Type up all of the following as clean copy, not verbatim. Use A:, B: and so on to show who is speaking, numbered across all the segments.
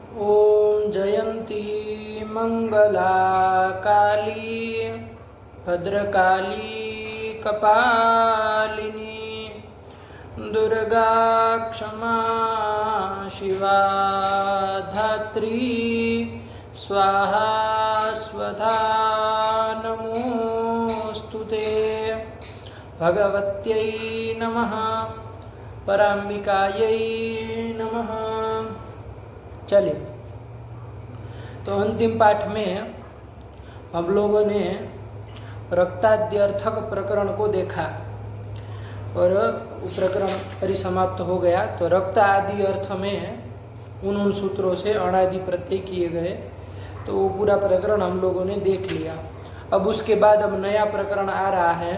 A: ॐ जयन्ती मंगला काली भद्रकाली कपालिनी दुर्गा क्षमा शिवा धात्री स्वाहा स्वधा नमोस्तुते भगवत्यै नमः पराम्बिकायै नमः। चलिए, तो अंतिम पाठ में हम लोगों ने रक्ताद्यर्थक प्रकरण को देखा और वो प्रकरण परिसमाप्त हो गया। तो रक्त आदि अर्थ में उन सूत्रों से अणादि प्रत्यय किए गए, तो वो पूरा प्रकरण हम लोगों ने देख लिया। अब उसके बाद अब नया प्रकरण आ रहा है,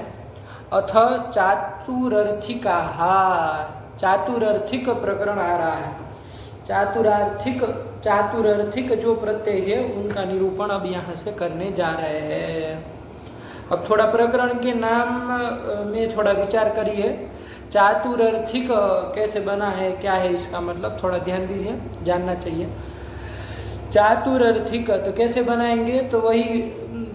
A: अथ चातुरर्थिका। चातुरर्थिक प्रकरण आ रहा है। चातुरर्थिक जो प्रत्यय है उनका निरूपण अब यहाँ से करने जा रहे हैं। अब थोड़ा प्रकरण के नाम में थोड़ा विचार करिए। चातुरर्थिक कैसे बना है, क्या है इसका मतलब, थोड़ा ध्यान दीजिए, जानना चाहिए। चातुरर्थिक तो कैसे बनाएंगे, तो वही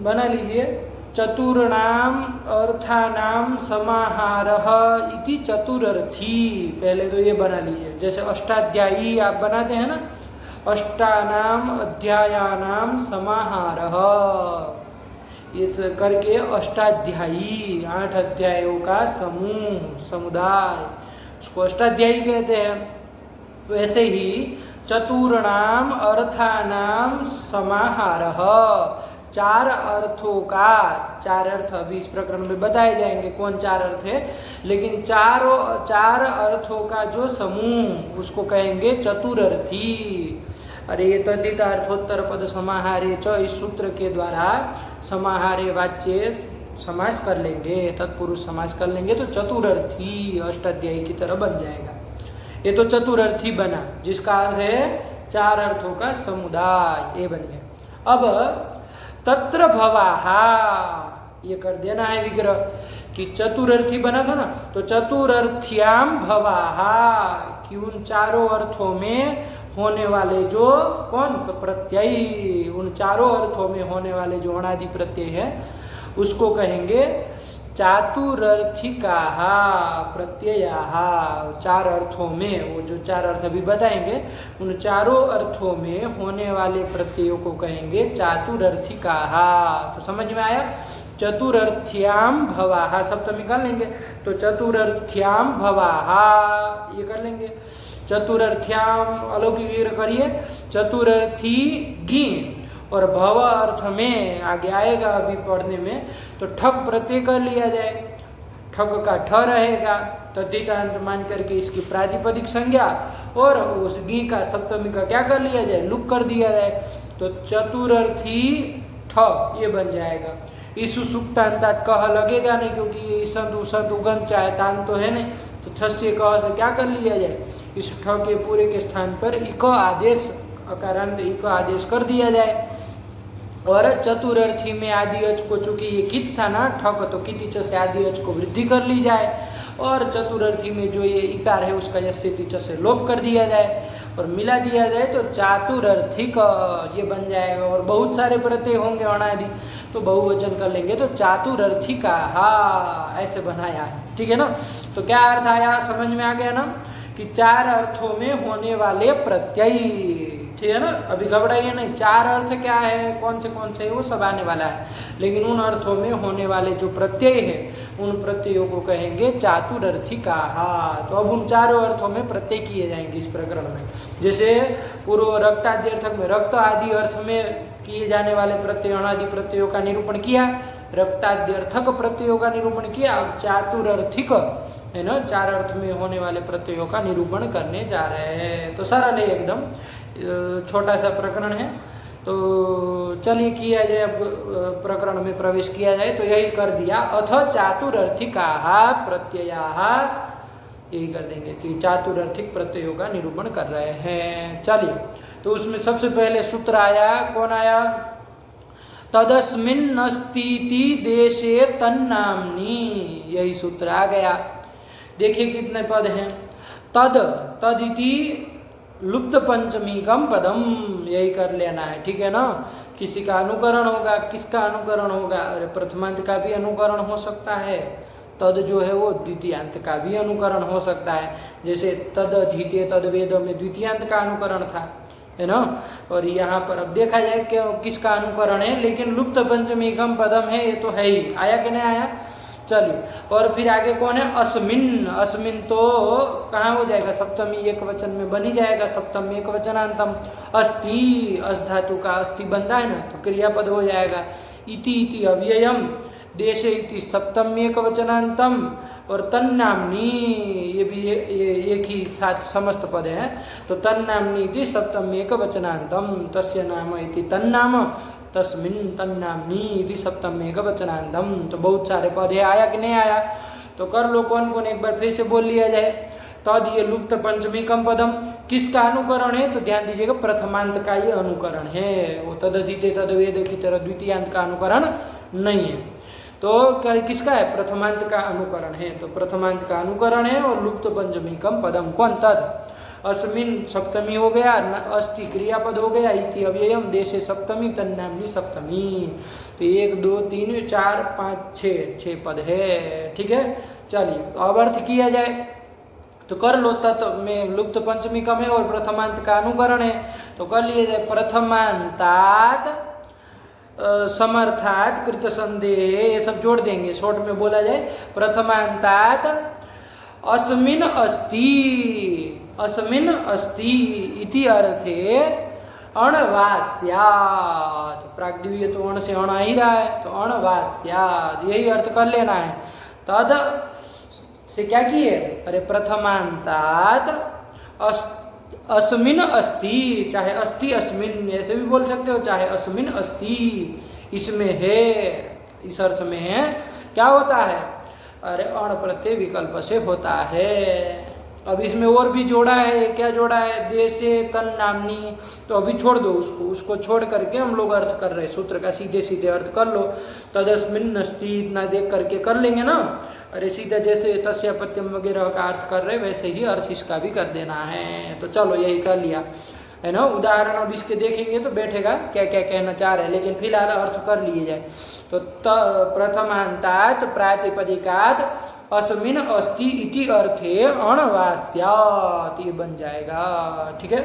A: बना लीजिए, चतुर्णाम अर्थानाम समाहारः इति चतुरर्थी। पहले तो ये बना लीजिए, जैसे अष्टाध्यायी आप बनाते हैं ना, अष्टानाम अध्यायानाम समाहारः, इस करके अष्टाध्यायी, 8 अध्यायों का समूह समुदाय, उसको अष्टाध्यायी कहते हैं। वैसे ही चतुर्णाम अर्थानाम समाहारः, 4 अर्थों का, 4 अर्थ अभी इस प्रकरण में बताए जाएंगे कौन 4 अर्थ है, लेकिन 4 अर्थों का जो समूह उसको कहेंगे चतुरर्थी। अरे ये तद्धित अर्थोत्तर पद समाहारे च, इस सूत्र के द्वारा समाहारे वाच्य समास कर लेंगे, तत्पुरुष समास कर लेंगे तो चतुरर्थी अष्टाध्यायी की तरह बन जाएगा। ये तो चतुरर्थी बना, जिसका अर्थ है 4 अर्थों का समुदाय, ये बन गया। अब तत्र भवाहा, ये कर देना है विग्रह कि चतुरर्थी बना था ना, तो चतुरर्थ्याम भवाहा, कि उन 4 अर्थों में होने वाले जो कौन, तो प्रत्यय, उन 4 अर्थों में होने वाले जो अणादि प्रत्यय है उसको कहेंगे चातुरर्थिकाः प्रत्ययाः। 4 अर्थों में, वो जो 4 अर्थ अभी बताएंगे, उन 4 अर्थों में होने वाले प्रत्ययों को कहेंगे चातुरर्थिकाः। तो समझ में आया, चतुरर्थ्याम भवाः सप्तमी कर लेंगे, तो चतुरर्थ्याम भवाः ये कर लेंगे। चतुरर्थ्याम अलौकिक विग्रह करिए, चतुरर्थी गी, और भव अर्थ में आगे आएगा अभी पढ़ने में, तो ठक प्रत्यय कर लिया जाए, ठक का ठ रहेगा, तद्धितांत मान करके इसकी प्रातिपदिक संज्ञा, और उस गी का सप्तमी का क्या कर लिया जाए, लुक कर दिया जाए, तो चतुरर्थी ठ ये बन जाएगा। ईसु सुक्तांतात कह लगेगा नहीं, क्योंकि ये ईसंत उसंत उगंत चाहे तान तो है नहीं, तो थस्य कह से क्या कर लिया जाए, इस ठ के पूरे के स्थान पर इक आदेश, अकारांत इक आदेश कर दिया जाए। और चतुरर्थी में आदि अच को, चूंकि ये कित था ना ठक, तो कितिच से आदि अच को वृद्धि कर ली जाए, और चतुरर्थी में जो ये इकार है उसका यस्यतिच से लोप कर दिया जाए और मिला दिया जाए, तो चातुरर्थिक ये बन जाएगा। और बहुत सारे प्रत्यय होंगे अणादि, तो बहुवचन कर लेंगे तो चातुरर्थिकाः ऐसे बनाया है, ठीक है ना। तो क्या अर्थ आया, समझ में आ गया ना, कि 4 अर्थों में होने वाले प्रत्यय, ठीक है ना। अभी घबराइए नहीं, 4 अर्थ क्या है, कौन से है, वो सब आने वाला है, लेकिन उन अर्थों में होने वाले जो प्रत्यय है उन प्रत्ययों को कहेंगे चातुरर्थिकाः। तो अब उन 4 अर्थों में प्रत्यय किए जाएंगे इस प्रकरण में। जैसे पूर्व रक्ताद्यर्थक में रक्त आदि अर्थ में किए जाने वाले प्रत्यय अणादि प्रत्ययों का निरूपण किया, रक्ताद्यर्थक प्रत्ययों का निरूपण किया, अब चातुरर्थिक है ना, 4 अर्थ में होने वाले प्रत्ययों का निरूपण करने जा रहे हैं। तो सरल है एकदम, छोटा सा प्रकरण है। तो चलिए किया जाए, अब प्रकरण में प्रवेश किया जाए, तो यही कर दिया, अथ चातुरर्थिकाः प्रत्ययाः, यही कर देंगे कि चातुरर्थिक प्रत्ययों का निरूपण कर रहे हैं। चलिए, तो उसमें सबसे पहले सूत्र आया, कौन आया, तदस्मिन्नस्तीति देशे तन्नाम्नि, यही सूत्र आ गया। देखिए कितने पद हैं, तद, तदिति लुप्त पंचमी कम पदम, यही कर लेना है, ठीक है ना। किसी का अनुकरण होगा, किसका अनुकरण होगा, अरे प्रथमांत का भी अनुकरण हो सकता है, तद जो है वो द्वितीयांत का भी अनुकरण हो सकता है। जैसे तद अधीते तद वेद में द्वितीयांत का अनुकरण था, है ना। और यहाँ पर अब देखा जाए कि किसका अनुकरण है, लेकिन लुप्त पंचमी कम पदम है, ये तो है ही। आया कि नहीं आया? चलिए, और फिर आगे कौन है? अस्मिन। अस्मिन तो कहाँ हो जाएगा? सप्तमी एक वचन में बन ही जाएगा, सप्तम एक वचनांतम। अस्ति, अस धातु का अस्ति बनता है ना, तो क्रियापद हो जाएगा। इति इति अव्ययम, देशे इति सप्तम एक वचनांतम, और तन्नाम्नी, ये भी ये एक ही साथ समस्त पद है, तो तन्नाम्नी इति सप्तम एक वचनांतम, तस्य नाम इति तन्नाम, तस्मिन् तन्नाम्नी इति सप्तम एक वचनांतम। तो बहुत सारे पद है। आया कि नहीं आया? तो कर लो कौन कौन, एक बार फिर से बोल लिया जाए। तद ये लुप्त पंचमी कम पदम किसका अनुकरण है? तो ध्यान दीजिएगा, प्रथमांत का ये अनुकरण है। वो तदधीते तदवेद की तरह द्वितीयांत का अनुकरण नहीं है। तो किसका है? प्रथमांत का अनुकरण है। तो प्रथमांत का अनुकरण है और लुप्त पंचमी कम पदम कौन? तद। अस्मिन सप्तमी हो गया, अस्ति क्रियापद हो गया, इति अव्ययम, देशे सप्तमी, तन्नाम्नी सप्तमी। तो 1 2 3 4 5 6 पद है, ठीक है। चलिए, अब अर्थ किया जाए तो कर लो। तत् में लुप्त पंचमी कम है और प्रथमांत का अनुकरण है, तो कर लिए जाए। प्रथमांतात समर्थात कृत संदेह, ये सब जोड़ देंगे, शॉर्ट में बोला जाए। प्रथमांतात अस्मिन अस्ति, अस्मिन अस्ति इति अर्थे अणवास्यात्, प्राग्दिव्य तो अण से अण आ ही रहा है, तो अणवास्यात् यही अर्थ कर लेना है। तद से क्या किए? अरे प्रथमांतात अस्मिन अस्ति, चाहे अस्ति अस्मिन ऐसे भी बोल सकते हो, चाहे अस्मिन अस्ति इसमें है, इस अर्थ में है। क्या होता है? अरे अण प्रत्यय विकल्प से होता है। अब इसमें और भी जोड़ा है, क्या जोड़ा है? देशे तन्नाम्नी, तो अभी छोड़ दो उसको छोड़ करके हम लोग अर्थ कर रहे हैं, सूत्र का सीधे सीधे अर्थ कर लो। तदस्मिन अस्ति इतना देख करके कर लेंगे ना। अरे सीधा जैसे तस्य पत्यम वगैरह का अर्थ कर रहे वैसे ही अर्थ इसका भी कर देना है। तो चलो यही कर लिया है ना। उदाहरण अब इसके देखेंगे तो बैठेगा क्या क्या कहना चाह रहे हैं, लेकिन फिलहाल अर्थ कर लिए जाए। तो प्रथमांतात प्रातिपदिकात अस्मिन अस्ति इति अर्थे अणवास्यात्, ये बन जाएगा, ठीक है।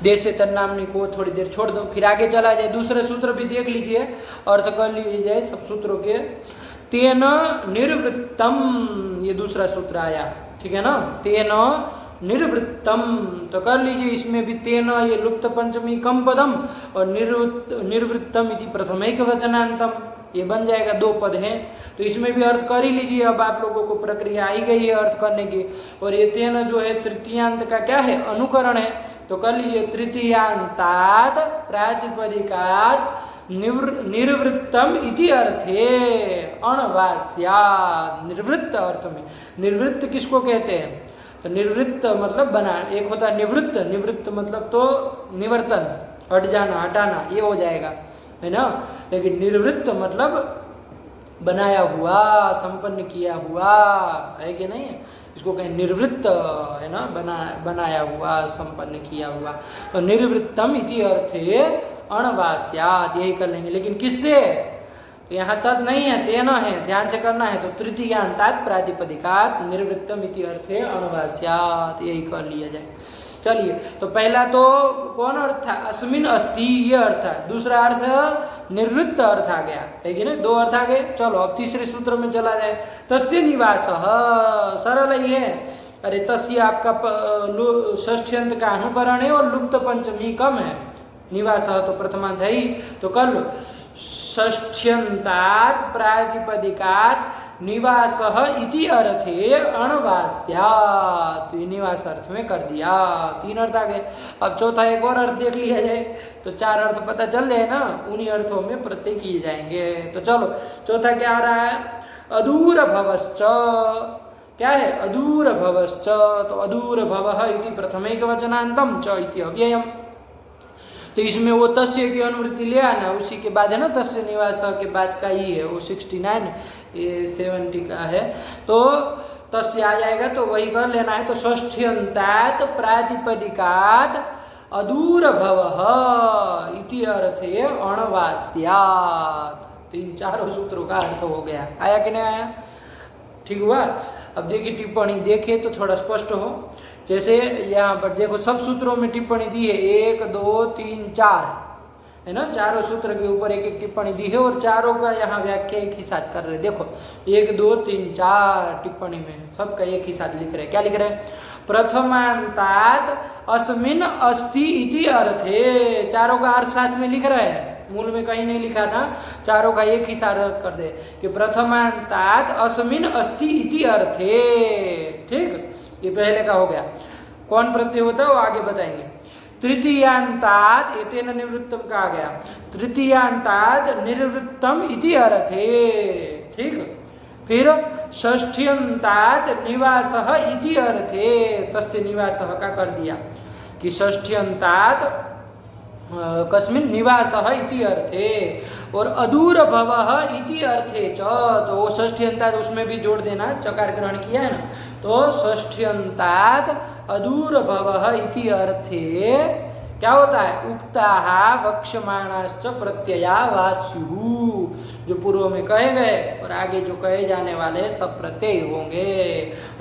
A: देश से तन्नाम्नी को थोड़ी देर छोड़ दो, फिर आगे चला जाए। दूसरे सूत्र भी देख लीजिए, अर्थ कर लीजिए सब सूत्रों के। तेन निर्वृत्तम, ये दूसरा सूत्र आया, ठीक है ना। तेन निर्वृत्तम, तो कर लीजिए इसमें भी तेन, ये लुप्त पंचमी कम पदम, और निर्वृत्तम इति प्रथमैक वचनांतम, ये बन जाएगा, 2 पद हैं। तो इसमें भी अर्थ कर ही लीजिए। अब आप लोगों को प्रक्रिया आई गई है अर्थ करने की। और ये तेन जो है तृतीयांत का क्या है? अनुकरण है। तो कर लीजिए तृतीयांतात प्रातिपदिकात निर्वृत्तम इति अर्थे अणवास्यात्, निर्वृत्त अर्थ में। निर्वृत्त किसको कहते हैं? तो निर्वृत्त मतलब बना, एक होता है निवृत्त, निवृत्त मतलब तो निवर्तन, हट जाना, हटाना, ये हो जाएगा, है ना। लेकिन निर्वृत्त मतलब बनाया हुआ, संपन्न किया हुआ, है कि नहीं? इसको कहें निर्वृत्त, है ना, बनाया हुआ, संपन्न किया हुआ। तो निर्वृत्तम इति अर्थे अणवास्यात्, यही कर लेंगे। लेकिन किससे? तो यहाँ तद नहीं है, तेन है, ध्यान से करना है। तो तृतीयांतात प्रातिपदिकात निर्वृत्तम इति अर्थे अणवास्यात्, यही कर लिया जाए। चलिए, तो पहला तो कौन अर्थ था? अस्मिन अस्ति, ये अर्थ है। दूसरा अर्थ निर्वृत्त अर्थ आ गया, है कि नहीं? 2 अर्थ आ गए। चलो अब तीसरे सूत्र में चला जाए। तस्य निवासः, सरल ही है। अरे तस्य आपका षष्ठ्यंत का अनुकरण है और लुप्त पंचमी कम है। निवासः तो प्रथमांत है ही, तो कर लो। षष्ठ्यंतात प्रातिपदिकात निवासः इति अर्थे अणवास्यात्, निवास अर्थ में कर दिया। 3 अर्थ आ गए। अब चौथा एक और अर्थ देख लिया जाए, तो 4 अर्थ पता चल जाए ना, उन्हीं अर्थों में प्रत्यय किए जाएंगे। तो चलो चौथा क्या आ रहा है? अदूर भवश्च, क्या है? अदूर भवश्च, तो अदूर भवः इति प्रथमैक वचनांतम, च इति अव्ययम। तो इसमें वो तस्य की अनुवृत्ति ले आना, उसी के बाद है ना, तस्य निवास के बाद का ही है वो 69, ये 70 का है। तो तस्य आ जाएगा तो वही कर लेना है। तो षष्ठ्यन्तात् प्रातिपदिकात् अदूर भवः इति अर्थे अणवास्यात्। तो इन चारों सूत्रों का अर्थ हो गया। आया कि नहीं आया? ठीक हुआ। अब देखिए टिप्पणी देखिए तो थोड़ा स्पष्ट हो। जैसे यहाँ पर देखो सब सूत्रों में टिप्पणी दी है, 1 2 3 4 है ना, चारों सूत्र के ऊपर एक एक टिप्पणी दी है और चारों का यहाँ व्याख्या एक ही साथ कर रहे। देखो 1 2 3 4 टिप्पणी में सबका एक ही साथ लिख रहे। क्या लिख रहे हैं? प्रथमांतात् अस्मिन् अस्ति इति अर्थे। चारों का अर्थ साथ में लिख रहे हैं, मूल में कहीं नहीं लिखा था, चारों का एक ही साथ अर्थ कर दे कि प्रथमांतात् अस्मिन् अस्ति इति अर्थे। ठीक, ये पहले का हो गया। कौन प्रत्यय होता है वो आगे बताएंगे। तृतीयांतात् एतेन निवृत्तम का आ गया, तृतीयांतात् निर्वृत्तम इति अर्थे। ठीक, फिर षष्ठ्यन्तात् निवासः इति अर्थे, तस्य निवासः का कर दिया कि षष्ठ्यन्तात् कस्मिन् निवासः इति अर्थे और अदूर भवः इति अर्थे च। तो वो षष्ठ्यन्तात् उसमें भी जोड़ देना, चकार ग्रहण किया है ना, तो षष्ठ्यन्तात् अदूर भवः इति अर्थे क्या होता है? उक्ताः वक्ष्यमाणाश्च प्रत्यया वा स्युः। जो पूर्व में कहे गए और आगे जो कहे जाने वाले सब प्रत्यय होंगे।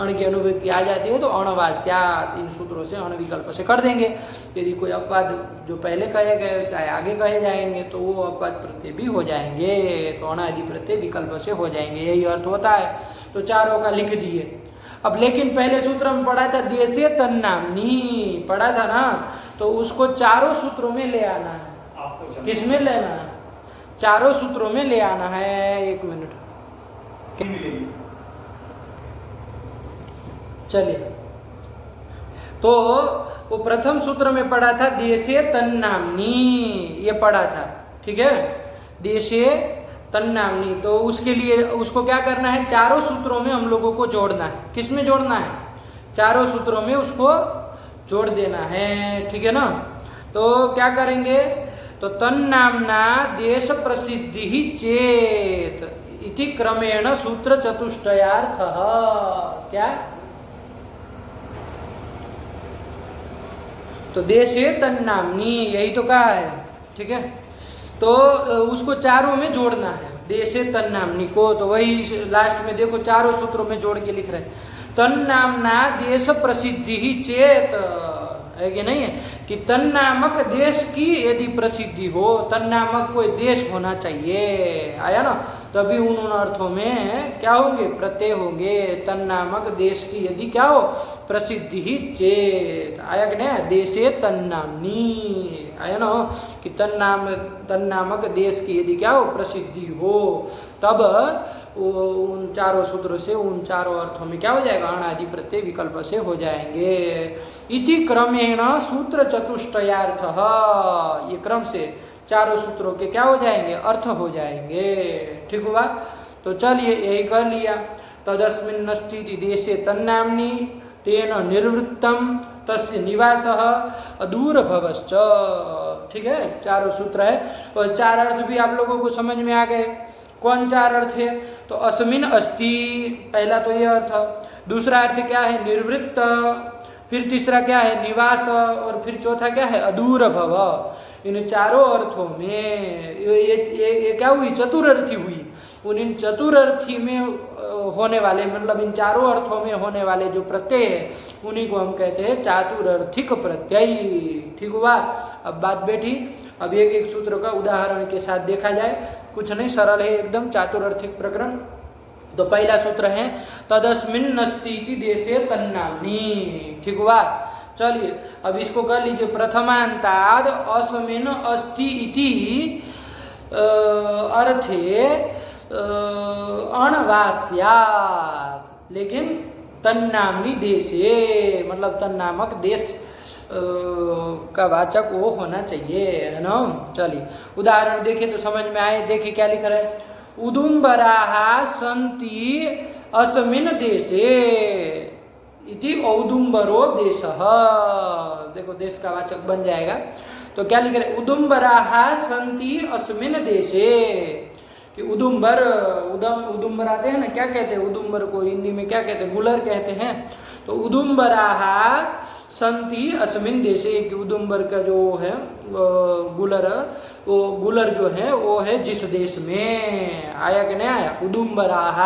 A: अण की अनुवृत्ति आ जाती है तो अणवास्यात्, इन सूत्रों से अण विकल्प से कर देंगे। यदि कोई अपवाद जो पहले कहे गए चाहे आगे कहे जाएंगे तो वो अपवाद प्रत्यय भी हो जाएंगे, तो अणादि प्रत्यय विकल्प से हो जाएंगे। यही अर्थ होता है। तो चारों का लिख दिए। अब लेकिन पहले सूत्र में पढ़ा था देशे तन्नाम्नी, पढ़ा था ना, तो उसको चारों सूत्रों में ले आना है। किस में लेना है? चारों सूत्रों में ले आना है। एक मिनट चलिए। तो वो प्रथम सूत्र में पढ़ा था देशे तन्नाम्नी, ये पढ़ा था। ठीक है, देशे तन्नाम्नी। तो उसके लिए उसको क्या करना है? चारों सूत्रों में हम लोगों को जोड़ना है। किस में जोड़ना है? चारों सूत्रों में उसको जोड़ देना है। ठीक है ना। तो क्या करेंगे? तो तन्नाम्ना देश प्रसिद्धि चेत इति क्रमेण सूत्र चतुष्टयार्थः। क्या? तो देशे तन्नाम्नी, यही तो कहा है। ठीक है, तो उसको चारों में जोड़ना है, देशे तन्नाम्नी को। तो वही लास्ट में देखो चारों सूत्रों में जोड़ के लिख रहे हैं। तन्नाम्ना देश प्रसिद्धि चेत, है कि नहीं है कि तन्नामक देश की यदि प्रसिद्धि हो, तन्नामक कोई देश होना चाहिए। आया ना, तभी उन अर्थों में क्या होंगे? प्रत्यय होंगे। तन्नामक देश की यदि क्या हो? प्रसिद्धि चेत। आया कि नहीं? देशे तन्नाम्नी, आया ना कि तन्नामक देश की यदि क्या हो? प्रसिद्धि हो, तब उन चारों सूत्रों से उन चारों अर्थों में क्या हो जाएगा? अणादि प्रत्यय विकल्प से हो जाएंगे। इति क्रमेण सूत्र चतुष्टयार्थः, ये क्रम से चारों सूत्रों के क्या हो जाएंगे? अर्थ हो जाएंगे। ठीक हुआ। तो चलिए यही कर लिया। तदस्मिन्नस्तीति देशे तन्नाम्नी तेन निर्वृत्तम तस्य निवासः अदूर भवश्च। ठीक है, चारों सूत्र है और चार अर्थ भी आप लोगों को समझ में आ गए। कौन चार अर्थ है? तो अस्मिन् अस्ति, पहला तो ये अर्थ। दूसरा अर्थ क्या है? निर्वृत्त। फिर तीसरा क्या है? निवास। और फिर चौथा क्या है? अदूर भव। इन चारों अर्थों में ये क्या हुई? चतुरर्थी हुई। इन चतुरर्थी में होने वाले, मतलब इन चारों अर्थों में होने वाले जो प्रत्यय है उन्हीं को हम कहते हैं चातुरर्थिक प्रत्यय। ठीक हुआ। अब बात बैठी। अब एक एक सूत्र का उदाहरण के साथ देखा जाए। कुछ नहीं, सरल है एकदम चातुरर्थिक प्रकरण। तो पहला सूत्र है तदस्मिन्नस्ति इति देशे तन्नाम्नी। ठीक हुआ। चलिए अब इसको कर लीजिए। प्रथमांताद अस्मिन् अस्ति इति अर्थे अणवास्यात्, लेकिन तन्नाम्नी देशे, मतलब तन्नामक देश का वाचक वो होना चाहिए, है ना। चलिए उदाहरण देखिए तो समझ में आए। देखिए क्या लिख रहे हैं। उदुम्बराः सन्ति अस्मिन् देशे इति औदुम्बरो देशः। देखो देश का वाचक बन जाएगा। तो क्या लिख रहे हैं? उदुम्बराः सन्ति अस्मिन् देशे, कि उदुम्बर उदुम्बर आते हैं ना, क्या कहते हैं उदुम्बर को हिंदी में क्या कहते हैं, गुलर कहते हैं। तो उदुम्बराः सन्ति अस्मिन् देशे, कि उदुम्बर का जो है गुलर, वो गुलर जो है वो है जिस देश में। आया कि नहीं आया? उदुम्बराः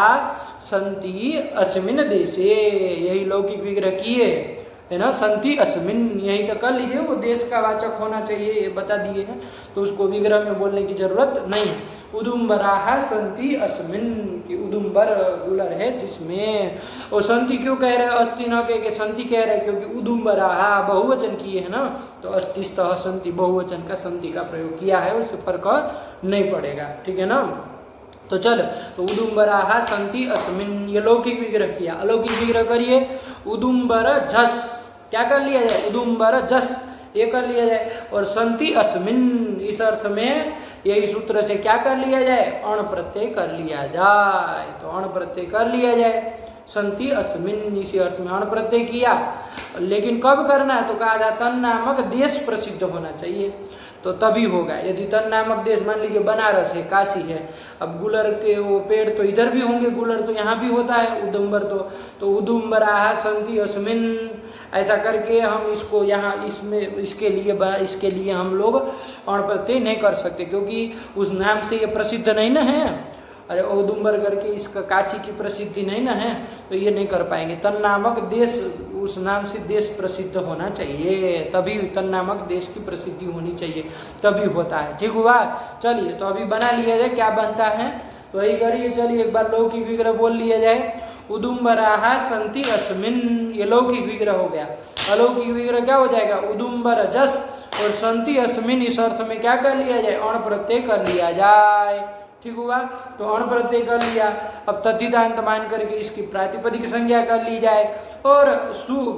A: सन्ति अस्मिन् देशे, यही लौकिक विग्रह किए है ना, संति अस्मिन, यही तो कर लीजिए, वो देश का वाचक होना चाहिए, ये बता दिए हैं, तो उसको विग्रह में बोलने की जरूरत नहीं है। उदुम्बराः संति अस्मिन, कि उदुम्बर गुलर है जिसमें। और संति क्यों कह रहे हैं, अस्ति न कह के संति कह रहे हैं, क्योंकि उदुम्बराः बहुवचन किए है ना, तो अस्तिस्तः संति बहुवचन का संति का प्रयोग किया है, उससे फर्क नहीं पड़ेगा, ठीक है ना। तो चल, तो उदुम्बराः सन्ति अस्मिन्, ये लौकिक विग्रह किया। अलौकिक विग्रह करिए, उदुम्बर झस, क्या कर लिया जाए, उदुम्बर झस, ये कर लिया जाए। और सन्ति अस्मिन्, इस अर्थ में यही सूत्र से क्या कर लिया जाए, अण प्रत्यय कर लिया जाए। तो अण प्रत्यय कर लिया जाए, सन्ति अस्मिन्, इसी अर्थ में अण प्रत्यय किया। लेकिन कब करना है, तो कहा था तन नामक देश प्रसिद्ध होना चाहिए, तो तभी होगा। यदि तन नामक देश, मान लीजिए बनारस है, काशी है, अब गुलर के वो पेड़ तो इधर भी होंगे, गुलर तो यहाँ भी होता है, उदुम्बर तो उदुम्बराः सन्ति अस्मिन्, ऐसा करके हम इसको यहाँ इसमें इसके लिए हम लोग अण प्रत्यय नहीं कर सकते, क्योंकि उस नाम से ये प्रसिद्ध नहीं ना है। अरे औदुम्बर करके इसका काशी की प्रसिद्धि नहीं ना है, तो ये नहीं कर पाएंगे। तन नामक देश, उस नाम से देश प्रसिद्ध होना चाहिए, तभी तन नामक देश की प्रसिद्धि होनी चाहिए, तभी होता है। ठीक हुआ? चलिए, तो अभी बना लिया जाए, क्या बनता है तो वही करिए। चलिए एक बार लौकिक विग्रह बोल लिया जाए, उदुम्बराः सन्ति अस्मिन्, ये लौकिक विग्रह हो गया। अलौकिक विग्रह क्या हो जाएगा, उदुम्बर जस और सन्ति अस्मिन्, इस अर्थ में क्या कर लिया जाए, अण प्रत्यय कर लिया जाए। ठीक हुआ? तो अण प्रत्यय कर लिया। अब तद्धितांत मान करके इसकी प्रातिपदिक संज्ञा कर ली जाए और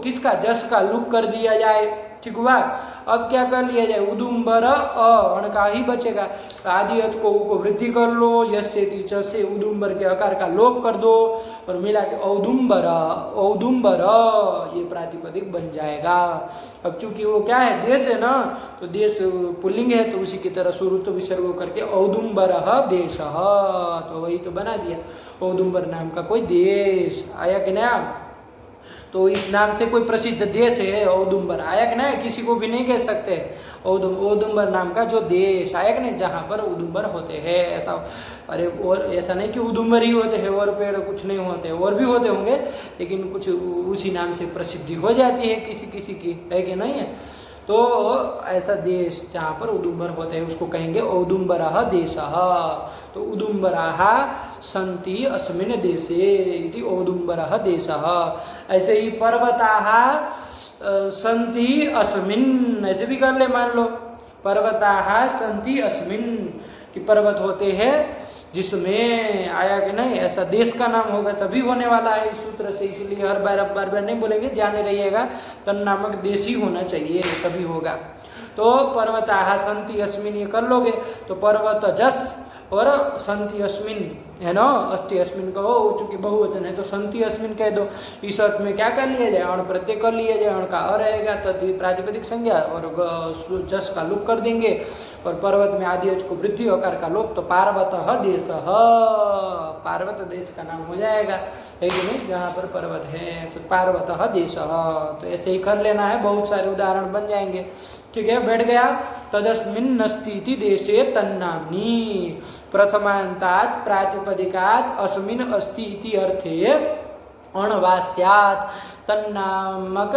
A: किसका, जस का लुक कर दिया जाए। ठीक हुआ? अब क्या कर लिया जाए, उदुम्बर अण का ही बचेगा, आदि अच को वृद्धि कर लो, यस्येति च से उदुम्बर के अकार का लोप कर दो और मिला के औदुम्बर, औदुम्बर, ये प्रातिपदिक बन जाएगा। अब चूंकि वो क्या है, देश है ना, तो देश पुल्लिंग है, तो उसी की तरह शुरू तो विसर्ग करके औदुम्बरः देशः, तो वही तो बना दिया, औदुम्बर नाम का कोई देश। आया कि नया? तो इस नाम से कोई प्रसिद्ध देश है औदुम्बर, आया कि नहीं? किसी को भी नहीं कह सकते औदुम्बर नाम का जो देश, आया कि नहीं, जहाँ पर उदुम्बर होते हैं। ऐसा, अरे और ऐसा नहीं कि उदुम्बर ही होते हैं और पेड़ कुछ नहीं होते, और भी होते होंगे, लेकिन कुछ उसी नाम से प्रसिद्धि हो जाती है किसी किसी की, है कि नहीं है? तो ऐसा देश जहाँ पर उदुम्बर होते हैं उसको कहेंगे औदुम्बरः देशः। तो उदुम्बराः सन्ति अस्मिन् देशे इति औदुम्बरः देशः। ऐसे ही पर्वताः सन्ति अस्मिन्, ऐसे भी कर ले, मान लो पर्वताः सन्ति अस्मिन्, कि पर्वत होते हैं जिसमें, आया कि नहीं? ऐसा देश का नाम होगा तभी होने वाला है इस सूत्र से, इसलिए हर बार नहीं बोलेंगे, जाने रहिएगा, तन नामक देश ही होना चाहिए तभी होगा। तो पर्वताः सन्ति अस्मिन् ये कर लोगे, तो पर्वत जस और सन्ति अस्मिन् है ना, अस्ति अस्मिन् कहो, चूंकि बहुवचन है तो सन्ति अस्मिन् कह दो। इस अर्थ में क्या कर लिया जाए, अण प्रत्यय कर लिया जाए, अण का अ रहेगा तथा प्रातिपदिक संज्ञा और जस का लोप कर देंगे, और पर्वत में आदि अच को वृद्धि अकार का लोप, तो पार्वतः देशः, पार्वत देश का नाम हो जाएगा, है कि नहीं, जहाँ पर पर्वत है, तो पार्वतः देशः। तो ऐसे ही कर लेना है, बहुत सारे उदाहरण बन जाएंगे। ठीक है, बैठ गया। तदस्मिन् अस्तीति देशे तन्नाम्नि प्रथमान्तात् प्रातिपदिकात् अस्मिन् अस्ति इति अर्थे अणवास्यात् तन्नामक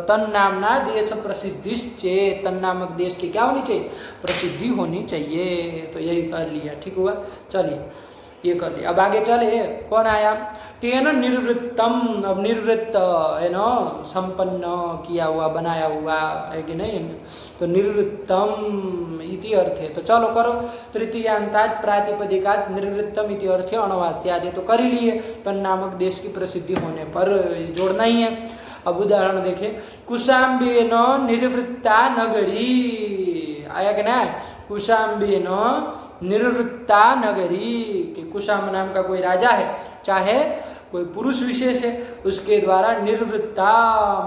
A: तन्नामना देश प्रसिद्धिश्चेत्, तन्नामक देश की क्या होनी चाहिए, प्रसिद्धि होनी चाहिए। तो यही कर लिया। ठीक हुआ? चलिए ये कर लिया। अब आगे चले, कौन आया, तेन निर्वृत्तम, अब निर्वृत्त है ना, संपन्न किया हुआ, बनाया हुआ, है कि नहीं, तो निर्वृत्तम इति अर्थ है। तो चलो करो, तृतीयांतात् प्रातिपदिकात् निर्वृत्तम इति अर्थ है अणवास्यात्, तो कर ही लिए, तन नामक देश की प्रसिद्धि होने पर जोड़ना ही है। अब उदाहरण देखें, कुशाम्बेन निर्वृत्ता नगरी, आया कि ना, कुशाम्बेन निर्वृत्ता नगरी, कि कुशाम नाम का कोई राजा है, चाहे कोई पुरुष विशेष है, उसके द्वारा निर्वृत्ता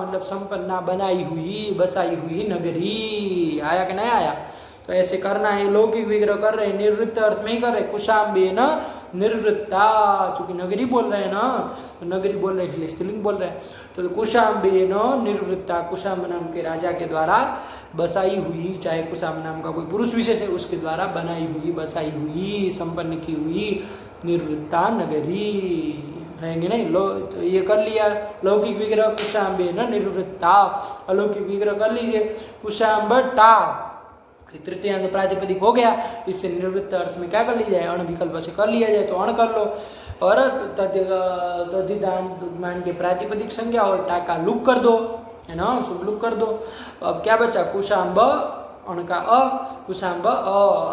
A: मतलब संपन्ना बनाई हुई, बसाई हुई नगरी, आया कि नहीं आया? तो ऐसे करना है। लौकिक विग्रह कर रहे हैं, निर्वृत्त अर्थ में ही कर रहे, कुशाम्बेन निर्वृत्ता, चूंकि नगरी बोल रहे हैं ना, तो नगरी बोल रहे हैं इसलिए स्त्रीलिंग बोल रहे हैं। तो कुशाम्बेन निर्वृत्ता, कुशाम्ब नाम के राजा के द्वारा बसाई हुई, चाहे कुशाम्ब नाम का कोई पुरुष विशेष है उसके द्वारा बनाई हुई, बसाई हुई, संपन्न की हुई निर्वृत्ता नगरी रहेंगे नहीं। तो ये कर लिया लौकिक विग्रह कुशाम्बेन निर्वृत्ता। अलौकिक विग्रह कर लीजिए कुशाम्बटा, तृतीयांत प्रातिपदिक हो गया। इससे निर्वृत्त अर्थ में क्या कर लिया जाए, अण विकल्प से कर लिया जाए, तो अण कर लो। और तद्धितांत मान के प्रातिपदिक संज्ञा और टाका लुक कर दो, है ना, शुभ लुक कर दो। अब क्या बचा, कुशाम्ब अण का अ, कुशाम्ब अ,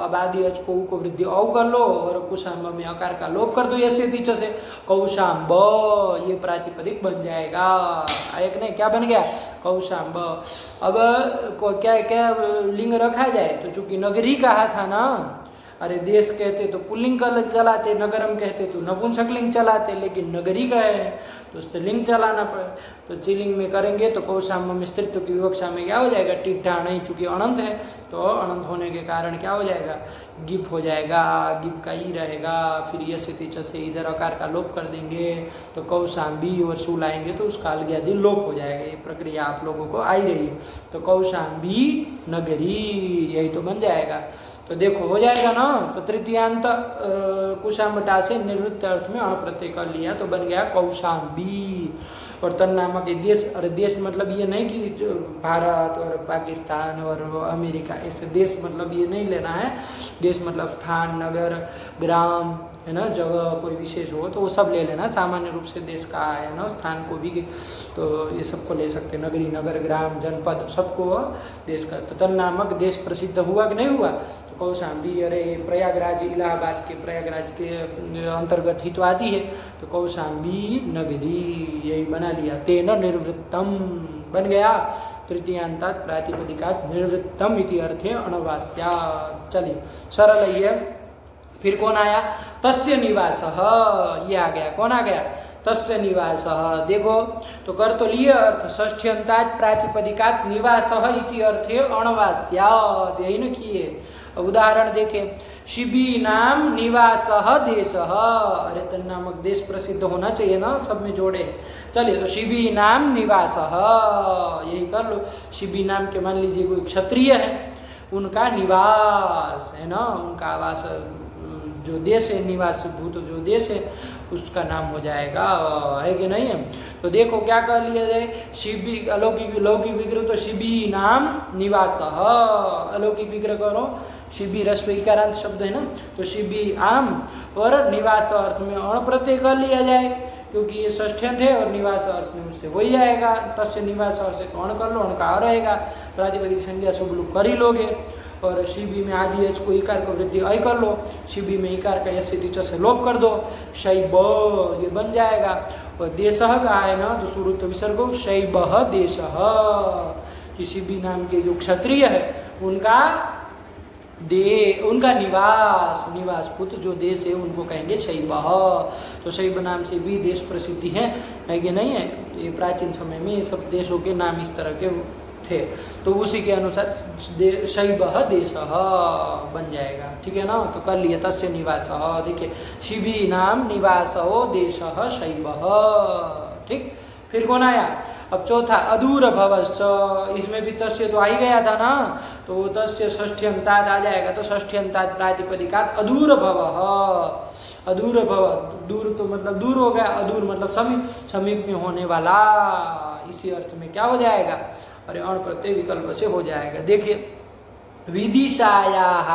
A: अब आदि अच को वृद्धि औ कर लो और कुशाम्ब में अकार का लोप कर दो यसे तीच से, कौशाम्ब, ये प्रातिपदिक बन जाएगा। एक नहीं क्या बन गया, कौशाम्ब। अब क्या क्या लिंग रखा जाए, तो चूंकि नगरी कहा था ना, अरे देश कहते तो पुल्लिंग चलाते, नगरम कहते तो नपुंसकलिंग चलाते, लेकिन नगरी का है तो स्त्रीलिंग चलाना पड़े। तो स्त्रीलिंग में करेंगे तो कौशाम्ब में स्त्रीत्व की विवक्षा में क्या हो जाएगा, टिट्ठा नहीं, चूंकि अनंत है तो अनंत होने के कारण क्या हो जाएगा, गिप हो जाएगा, गिप का ई रहेगा। फिर यसे तीच से इधर अकार का लोप कर देंगे तो कौशाम्बी और शू लाएंगे तो उसका अलग आदि लोप हो जाएगा। ये प्रक्रिया आप लोगों को आई रही है। तो कौशाम्बी नगरी, यही तो बन जाएगा। तो देखो हो जाएगा ना। तो तृतीयांत कुशाम्बटा से निर्वृत्त अर्थ में अण प्रत्यय कर लिया तो बन गया कौशाम्बी। और तन नामक देश, और देश मतलब ये नहीं कि भारत और पाकिस्तान और अमेरिका, ऐसे देश मतलब ये नहीं लेना है। देश मतलब स्थान, नगर, ग्राम, है ना, जगह कोई विशेष हो तो वो सब ले लेना। सामान्य रूप से देश का है ना, स्थान को भी, तो ये सबको ले सकते, नगरी, नगर, ग्राम, जनपद, सबको देश का। तो तन नामक देश प्रसिद्ध हुआ कि नहीं हुआ, तो कौशाम्बी, अरे प्रयागराज, इलाहाबाद के प्रयागराज के अंतर्गत ही तो आती है, तो कौशाम्बी नगरी, यही बना लिया। तेन निर्वृत्तम बन गया, तृतीयांतात् प्रातिपदिकात् निर्वृत्तम इति अर्थे अणवास्या। चलिए सरल ही है। फिर कौन आया, तस्य निवासः, ये आ गया। कौन आ गया, तस्य निवासः। देखो तो कर तो लिए अर्थ, षष्ठ्यंतात् प्रातिपदिकात् निवासः इति अर्थे अणवास्यात्, यही न किए। अब उदाहरण देखें, शिबी नाम निवासः देशः, अरे तन नामक देश प्रसिद्ध होना चाहिए ना, सब में जोड़े। चलिए तो शिबी नाम निवासः, यही कर लो। शिबी नाम के मान लीजिए कोई क्षत्रिय है, उनका निवास है ना, उनका आवास जो देश है, निवास भूत जो देश है उसका नाम हो जाएगा, है कि नहीं है। तो देखो क्या कर लिया जाए, शिबी अलौकिक लौकिक विग्रह तो शिबी नाम निवासः, अलौकिक विग्रह करो, शिबी रस्व इकारांत शब्द है ना, तो शिबी आम और निवास अर्थ में अण प्रत्यय कर लिया जाए, क्योंकि ये षष्ठ्यंत है और निवास अर्थ में उससे हो ही जाएगा। तस्य निवास अर्थ से अण कर लो, अण का रहेगा, प्रातिपदिक संज्ञा शुभ लोग कर ही लोगे। और शिबी में आदि एच को इकार को वृद्धि अय कर लो, शिबी में इकार का यश से लोप कर दो, शैब, ये बन जाएगा। और देशः का है ना, तो सुरुत विसर्ग शैब देशः, कि शिबी नाम के जो क्षत्रिय है उनका उनका निवास पुत्र जो देश है उनको कहेंगे शैब। तो शैब नाम से भी देश प्रसिद्धि है कि नहीं है। ये प्राचीन समय में ये सब देशों के नाम इस तरह के थे, तो उसी के अनुसार शैब देश बन जाएगा, ठीक है ना। तो कर लिया तस्य निवास, देखिए शिबी नाम निवास देश शैब, ठीक। फिर कौन आया, अब चौथा अधूर भवश्च, इसमें भी तस्य तो आ ही गया था ना, तो तस्य षष्ठ्यंतात् आ जाएगा। तो षष्ठ्यंतात् प्रातिपदिकात् अधूर भवः, अधूर भव, दूर तो मतलब दूर हो गया, अधूर मतलब समीप, समीप में होने वाला, इसी अर्थ में क्या हो जाएगा, अरे अण प्रत्यय विकल्प से हो जाएगा। देखिए विदिशायाः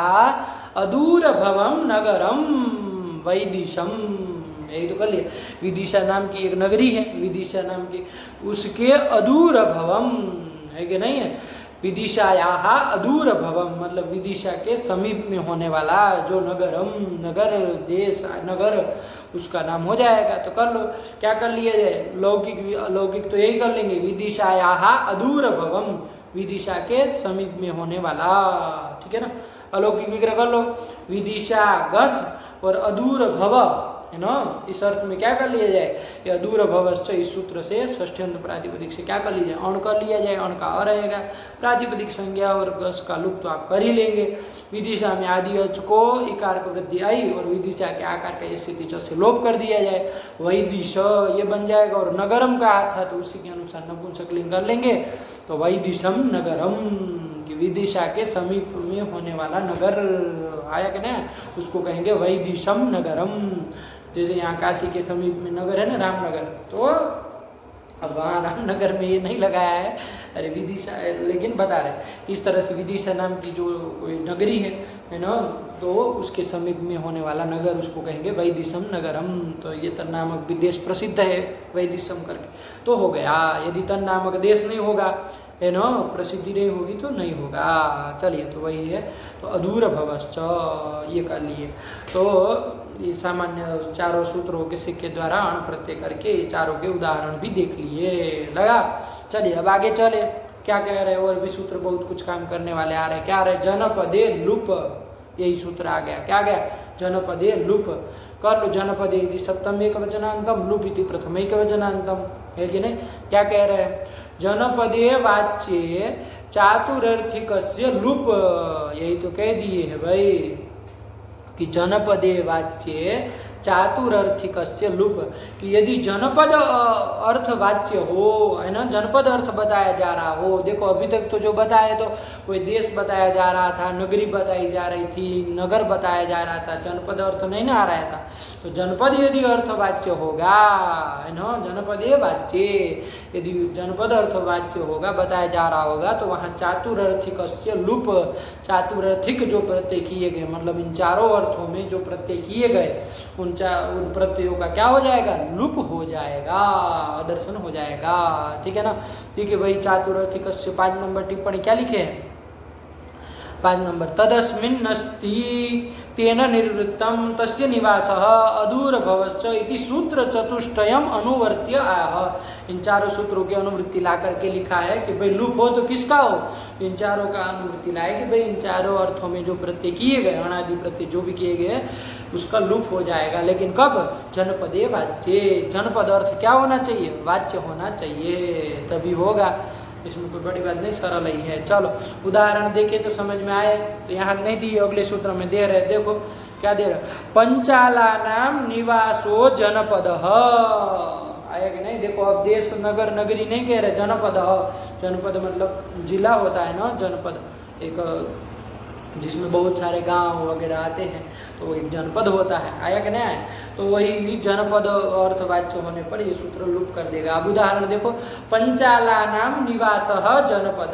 A: अधूर भवम नगरम वैदिशम, यही तो कर लिया। विदिशा नाम की एक नगरी है, विदिशा नाम की, उसके अधूर भवम, है कि नहीं है। विदिशायाः अधूर भवम मतलब विदिशा के समीप में होने वाला जो नगरम, नगर, देश, नगर, उसका नाम हो जाएगा। तो कर लो, क्या कर लिया जाए, लौकिक तो यही कर लेंगे, विदिशायाः अधूर भवम, विदिशा के समीप में होने वाला, ठीक है ना। अलौकिक विग्रह कर लो, विदिशा गस और अधूर भव, है ना, इस अर्थ में क्या कर लिया जाए, ये अधूर भवश्च इस सूत्र से षष्ठ्यंत प्रातिपदिक से क्या कर लिया जाए, अण कर लिया जाए, अण का अ रहेगा, प्रातिपदिक संज्ञा और गस का लुप्त तो आप कर ही लेंगे। विदिशा में आदि अच को इकार को वृद्धि आई और विदिशा के आकार का स्थिति च से लोप कर दिया जाए, वैदिश ये बन जाएगा, और नगरम का था तो उसी के अनुसार नपुंसकलिंग कर लेंगे, तो वैदिशम नगरम कि विदिशा के समीप में होने वाला नगर आया कि ना, उसको कहेंगे वैदिशम नगरम। जैसे यहाँ काशी के समीप में नगर है ना, रामनगर, तो अब वहाँ रामनगर में ये नहीं लगाया है, अरे विदिशा, लेकिन बता रहे इस तरह से विदिशा नाम की जो कोई नगरी है ना, तो उसके समीप में होने वाला नगर उसको कहेंगे वैदिशम नगरम। तो ये तन नामक देश प्रसिद्ध है वैदिशम करके, तो हो गया। यदि तन नामक देश नहीं होगा, है ना, प्रसिद्धि नहीं होगी तो नहीं होगा। चलिए, तो वही है, तो अधूर भवश्च ये कर लिए। तो ये सामान्य चारों सूत्रों के सिक्के द्वारा अण प्रत्यय करके चारों के उदाहरण भी देख लिए, लगा। चलिए अब आगे चले, क्या कह रहे हैं, और भी सूत्र बहुत कुछ काम करने वाले आ रहे हैं। क्या आ रहे हैं, जनपदे लुप, यही सूत्र आ गया। क्या गया, जनपदे लुप कर लो, जनपदे यदि सप्तम एक वचनांतम, लुप इति प्रथम एक वचनांतम, है कि नहीं। क्या कह रहे हैं, जनपदे वाच्ये चातुरर्थिकस्य लुप, यही तो कह दिए है भाई कि जनपदे वाच्ये चातुरर्थिकस्य लुप, कि यदि जनपद अर्थवाच्य हो, है ना, जनपद अर्थ बताया जा रहा हो। देखो अभी तक तो जो बताया तो कोई देश बताया जा रहा था, नगरी बताई जा रही थी, नगर बताया जा रहा था, जनपद अर्थ नहीं ना आ रहा था। तो जनपद यदि अर्थवाच्य होगा, है ना, जनपदे वाच्य यदि जनपद अर्थवाच्य होगा, बताया जा रहा होगा, तो वहाँ चातुरर्थिकस्य लुप, चातुरर्थिक जो प्रत्यय किए गए, मतलब इन चारों अर्थों में जो प्रत्यय किए गए उन प्रत्ययों का क्या हो जाएगा, लुप हो जाएगा, अदर्शन हो जाएगा। ठीक है ना। ठीक है भाई, चातुरर्थिकस्य 5 नंबर टिप्पणी क्या लिखे है, 5 नंबर, तदस्मिन्नस्ति तेन निर्वृत्तम तस्य निवासः अधूर भवश्च इति सूत्र चतुष्टयम अनुवर्त्य आह। इन चारों सूत्रों की अनुवृत्ति ला करके लिखा है कि भाई लुप हो तो किसका हो, इन चारों का अनुवृत्ति लाए कि भाई इन चारों अर्थों में जो प्रत्यय किए गए, अनादि प्रत्यय जो भी किए गए, उसका लुप हो जाएगा। लेकिन कब, जनपदे वाच्य, जनपद अर्थ क्या होना चाहिए, वाच्य होना चाहिए, तभी होगा। इसमें कोई बड़ी बात नहीं, सरल ही है। चलो उदाहरण देखे तो समझ में आए। तो यहाँ नहीं दिए, अगले सूत्र में दे रहे, देखो क्या दे रहे, पंचाला नाम निवासो जनपद आया कि नहीं। देखो अब देश नगर नगरी नहीं कह रहे, जनपद, जनपद मतलब जिला होता है ना, जनपद एक जिसमें बहुत सारे गांव वगैरह आते हैं, तो एक जनपद होता है, आया कि नहीं आया। तो वही जनपद अर्थवाच्य होने पर ये सूत्र लुप कर देगा। अब उदाहरण देखो, पंचाला नाम निवास जनपद,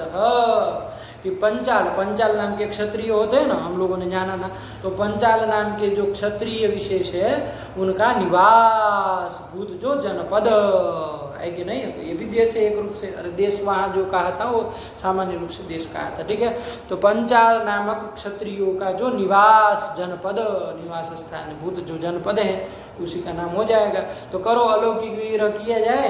A: कि पंचाल, पंचाल नाम के क्षत्रिय होते हैं ना, हम लोगों ने जाना ना, तो पंचाल नाम के जो क्षत्रिय विशेष है उनका निवास भूत जो जनपद है कि नहीं। तो ये भी देश है एक रूप से, अरे देश वहाँ जो कहा था वो सामान्य रूप से देश कहा था। ठीक है, तो पंचाल नामक क्षत्रियों का जो निवास जनपद, निवास स्थान भूत जो जनपद है उसी का नाम हो जाएगा। तो करो अलौकिक विग्रह किया जाए,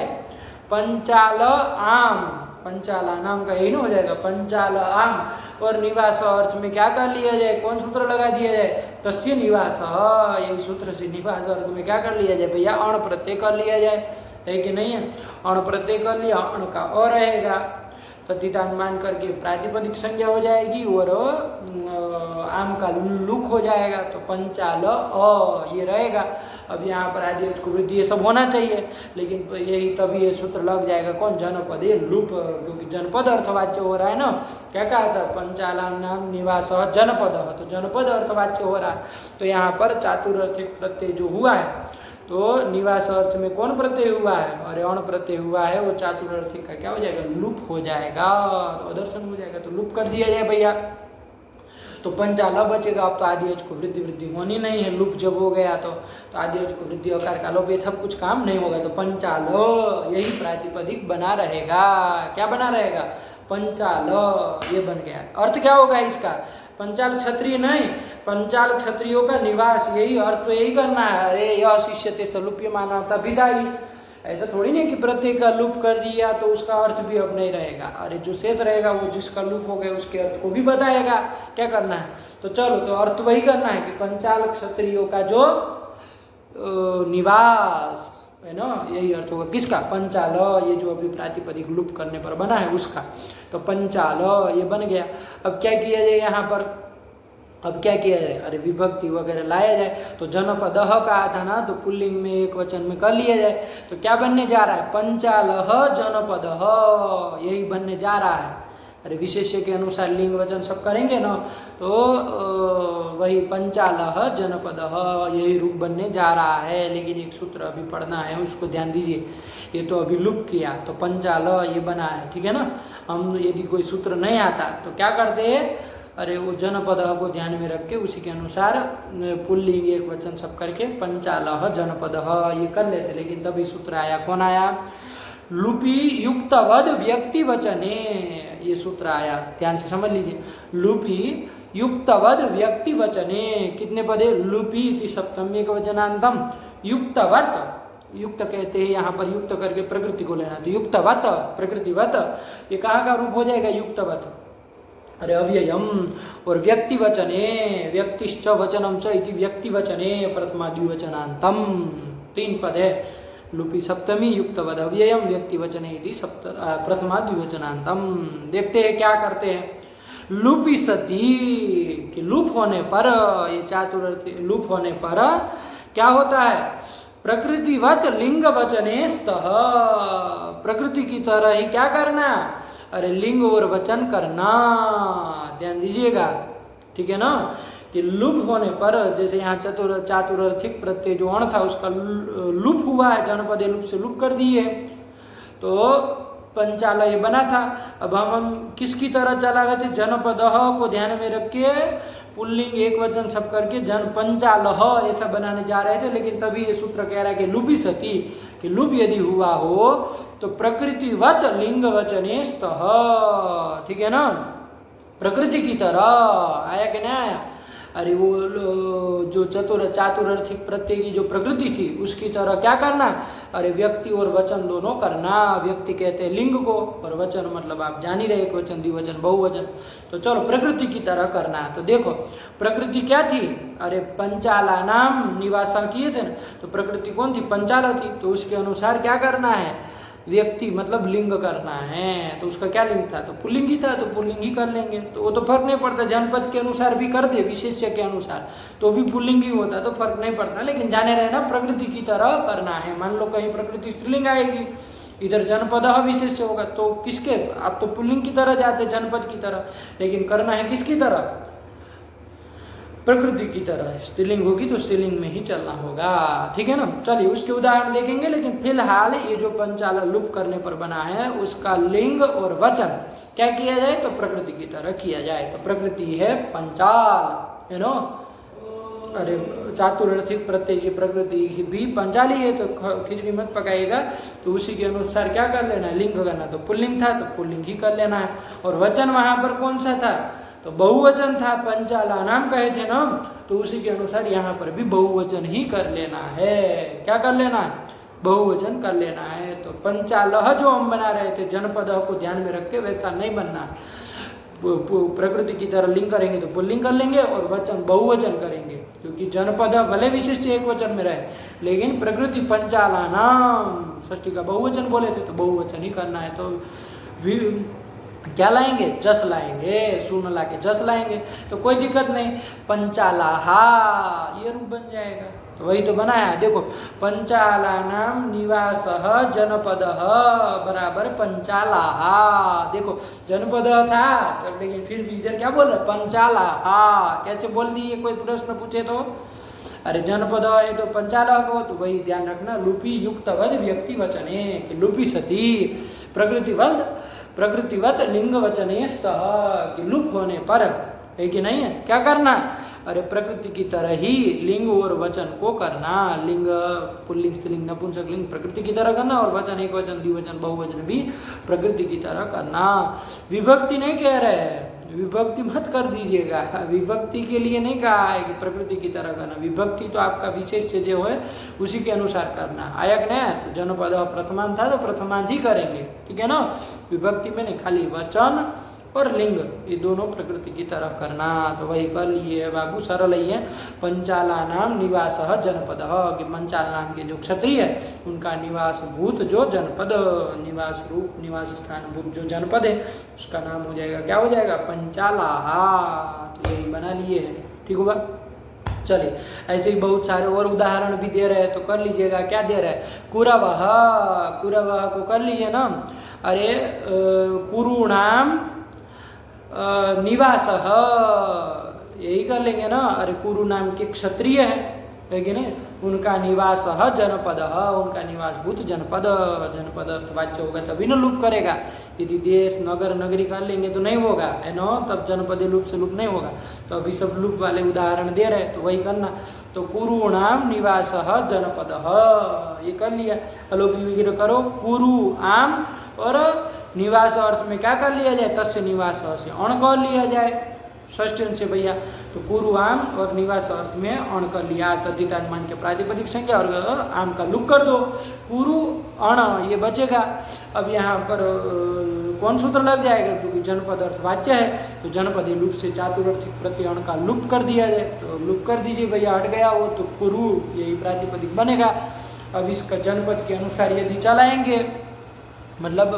A: पंचाल आम, पंचाला नाम का यही ना हो जाएगा, पंचाल आम, और निवास अर्थ में क्या कर लिया जाए, कौन सूत्र लगा दिया जाए, तस्य निवास, यही सूत्र से निवास अर्थ में क्या कर लिया जाए भैया, अण प्रत्यय कर लिया जाए, है कि नहीं है। अण प्रत्यय कर लिया, अण का अ रहेगा, तथितान मान करके प्रातिपदिक संज्ञा हो जाएगी और आम का लुक हो जाएगा, तो पंचाल अ ये रहेगा। अब यहाँ पर आदि को वृद्धि ये सब होना चाहिए, लेकिन यही तभी ये सूत्र लग जाएगा, कौन, जनपदे लुप, क्योंकि जनपद अर्थवाच्य हो रहा है ना। क्या कहा था, पंचाला नाम निवास जनपद, तो जनपद अर्थवाच्य हो रहा है। तो यहाँ पर चातुर्थिक प्रत्यय जो हुआ है, तो निवास अर्थ में कौन प्रत्यय हुआ है, और अण प्रत्यय हुआ है, वो चातुर्थिक का क्या हो जाएगा, लुप हो जाएगा, तो अदर्शन हो जाएगा, तो लुप कर दिया जाए भैया। तो पंचाल बचेगा। अब तो आदि को वृद्धि होनी नहीं है, लुप जब हो गया तो आदि को वृद्धि अकार का लोप, ये सब कुछ काम नहीं होगा। तो पंचाल यही प्रातिपदिक बना रहेगा, क्या बना रहेगा, पंचाल, ये बन गया। अर्थ क्या होगा इसका, पंचाल क्षत्रिय नहीं, पंचाल क्षत्रियों का निवास, यही अर्थ तो यही करना है। अरे यह शिष्यते सलुप्य माना था विदाई, ऐसा थोड़ी नहीं कि प्रत्यय का लुप कर दिया तो उसका अर्थ भी अब नहीं रहेगा। अरे जो शेष रहेगा वो जिसका लुप हो गया उसके अर्थ को भी बताएगा, क्या करना है। तो चलो, तो अर्थ वही करना है कि पंचाल क्षत्रियों का जो निवास, है ना, यही अर्थ होगा। किसका? पंचाल, ये जो अभी प्रातिपदिक लुप करने पर बना है उसका। तो पंचाल ये बन गया। अब क्या किया जाए यहाँ पर? अब क्या किया जाए? अरे विभक्ति वगैरह लाया जाए। तो जनपदः कहा था ना, तो पुल्लिंग में एक वचन में कर लिया जाए। तो क्या बनने जा रहा है? पंचालः जनपदः, यही बनने जा रहा है। अरे विशेष्य के अनुसार लिंग वचन सब करेंगे ना, तो वही पंचालः जनपदः यही रूप बनने जा रहा है। लेकिन एक सूत्र अभी पढ़ना है, उसको ध्यान दीजिए। ये तो अभी लुप किया, तो पंचाल ये बना है, ठीक है ना। हम यदि कोई सूत्र नहीं आता तो क्या करते हैं? अरे वो जनपद को ध्यान में रख के उसी के अनुसार पुल्लिंग एक वचन सब करके पंचालः जनपदः ये कर लेते। लेकिन तभी सूत्र आया, कौन आया? लुपी युक्तवद व्यक्ति वचने, ये सूत्र आया, ध्यान से समझ लीजिए। लुपी युक्तवद व्यक्ति वचने, कितने पदे? लुपी इति सप्तमी एक वचनांतम, युक्तवत, युक्त कहते हैं यहाँ पर, युक्त करके प्रकृति को लेना, तो युक्तवत प्रकृतिवत, ये कहाँ का रूप हो जाएगा? युक्तवत। अरे अव्ययम, और व्यक्ति वचने, व्यक्तिश्च वचनम च इति व्यक्ति वचने प्रथमा द्विवचनांतम, 3 पद है। लुपी सप्तमी युक्तवद अव्ययम व्यक्ति वचने इति प्रथमा द्विवचनांतम। देखते हैं क्या करते हैं। लुपी सती, कि लुप होने पर, ये चातुर्थी लुप होने पर क्या होता है? प्रकृतिवत लिंग वचने स्तः, प्रकृति की तरह ही क्या करना? अरे लिंग और वचन करना, ध्यान दीजिएगा, ठीक है ना। कि लुप होने पर, जैसे यहाँ चातुर्थिक प्रत्यय जो अण था उसका लुप हुआ है, जनपदे लुप से लुप कर दिए, तो पंचाल ये बना था। अब हम किसकी तरह चला रहे थे? जनपदः को ध्यान में रख के पुल्लिंग एक वचन सब करके जन पंचालः ऐसा बनाने जा रहे थे। लेकिन तभी ये सूत्र कह रहा है कि लुपी सती, कि लुप यदि हुआ हो तो प्रकृतिवत लिंग वचने स्तः, ठीक है ना, प्रकृति की तरह। आया कि नहीं आया? अरे वो जो चातुर्थिक प्रत्यय की जो प्रकृति थी उसकी तरह क्या करना? अरे व्यक्ति और वचन दोनों करना। व्यक्ति कहते हैं लिंग को, और वचन मतलब आप जान ही रहे, एक वचन द्विवचन बहुवचन। तो चलो प्रकृति की तरह करना। तो देखो प्रकृति क्या थी? अरे पंचाला नाम निवासा किए थे ना, तो प्रकृति कौन थी? पंचाला थी। तो उसके अनुसार क्या करना है? व्यक्ति मतलब लिंग करना है। तो उसका क्या लिंग था? तो पुल्लिंग ही था, तो पुल्लिंग ही कर लेंगे। तो वो तो फर्क नहीं पड़ता, जनपद के अनुसार भी कर दे, विशेष्य के अनुसार तो भी पुल्लिंग ही होता, तो फर्क नहीं पड़ता। लेकिन जाने रहे ना, प्रकृति की तरह करना है। मान लो कहीं प्रकृति स्त्रीलिंग आएगी, इधर जनपद विशेष्य होगा, तो किसके? आप तो पुल्लिंग की तरह जाते, जनपद की तरह, लेकिन करना है किसकी तरह? प्रकृति की तरह। स्त्रीलिंग होगी तो स्त्रीलिंग में ही चलना होगा, ठीक है ना। चलिए उसके उदाहरण देखेंगे। लेकिन फिलहाल ये जो पंचाला लुप करने पर बना है उसका लिंग और वचन क्या किया जाए? तो प्रकृति की तरह किया जाए। तो प्रकृति है पंचाल, है ना। अरे चातुर्थिक प्रत्यय की प्रकृति भी पंचाली है, तो खिचड़ी मत पकाएगा। तो उसी के अनुसार क्या कर लेना है? लिंग करना। तो पुल्लिंग था तो पुल्लिंग ही कर लेना है। और वचन वहां पर कौन सा था? तो बहुवचन था, पंचाला नाम कहे थे ना, तो उसी के अनुसार यहाँ पर भी बहुवचन ही कर लेना है। क्या कर लेना है? बहुवचन कर लेना है। तो पंचालह जो हम बना रहे थे जनपद को ध्यान में रख के, वैसा नहीं बनना। प्रकृति की तरह लिंग करेंगे तो पुल्लिंग कर लेंगे, और वचन बहुवचन करेंगे, क्योंकि जनपद भले विशेष एक वचन में रहे, लेकिन प्रकृति पंचाला नाम षष्ठी का बहुवचन बोले थे, तो बहुवचन ही करना है। तो क्या लाएंगे? जस लाएंगे, सुन ला के जस लाएंगे, तो कोई दिक्कत नहीं। पंचालाहा ये रूप बन जाएगा। तो वही तो बनाया, देखो पंचाला नाम निवास जनपद बराबर पंचालाहा। देखो जनपद था तो, लेकिन फिर भी इधर क्या बोल रहे? पंचालाहा। कैसे बोल दिए? कोई प्रश्न पूछे तो? अरे जनपद है तो पंचाला को, तो वही ध्यान रखना। लुपी युक्तवद व्यक्ति वचने, कि लुपी सती प्रकृतिवत लिंग वचने स्तः, कि लुप होने पर, है कि नहीं है? क्या करना? अरे प्रकृति की तरह ही लिंग और वचन को करना। लिंग पुल्लिंग स्त्रीलिंग नपुंसक लिंग प्रकृति की तरह करना, और वचन एक वचन द्विवचन बहुवचन भी प्रकृति की तरह करना। विभक्ति नहीं कह रहे हैं, विभक्ति मत कर दीजिएगा। विभक्ति के लिए नहीं कहा है कि प्रकृति की तरह करना। विभक्ति तो आपका विशेष जो है उसी के अनुसार करना। आया कि नहीं? तो जनपद प्रथमांत था तो प्रथमांत ही करेंगे, ठीक है ना। विभक्ति में नहीं, खाली वचन और लिंग, ये दोनों प्रकृति की तरह करना। तो वही कर लिए बाबू, सरल ही है। पंचाला नाम निवास जनपद, कि पंचाल नाम के जो क्षत्रिय है उनका निवास भूत जो जनपद, निवास रूप निवास स्थान भूत जो जनपद है उसका नाम हो जाएगा, क्या हो जाएगा, पंचाला। तो यही बना लिए है, ठीक होगा। चलिए ऐसे ही बहुत सारे और उदाहरण भी दे रहे हैं, तो कर लीजिएगा। क्या दे रहे हैं, कुरवः, कुरवः को कर लीजिए ना। अरे कुरुणाम निवास, यही कर लेंगे ना। अरे कुरु नाम के क्षत्रिय है कि नहीं, उनका निवास जनपद, उनका निवास भूत जनपद, जनपद अर्थवाच्य होगा तभी न लुप करेगा। यदि देश नगर नगरी कर लेंगे तो नहीं होगा, है ना, तब जनपदे लुप से लुप नहीं होगा। तो अभी सब लुप वाले उदाहरण दे रहे हैं, तो वही करना। तो कुरु नाम निवास जनपद, ये कर लिया। अलौकिक विग्रह करो, कुरु आम और निवास अर्थ में क्या कर लिया जाए, तस्य निवास से अण कर लिया जाए, षष्ठी से भैया। तो कुरु आम और निवास अर्थ में अण कर लिया, तद्धितानुमान के प्रातिपदिक संज्ञा और आम का लुक कर दो, कुरु अण, ये बचेगा। अब यहाँ पर कौन सूत्र लग जाएगा, क्योंकि जनपद अर्थवाच्य है तो जनपदी लुप से चातुर्थी प्रत्यय अण का लुप कर दिया जाए। तो लुप कर दीजिए भैया, हट गया वो, तो कुरु यही प्रातिपदिक बनेगा। अब इसका जनपद के अनुसार यदि चलाएंगे, मतलब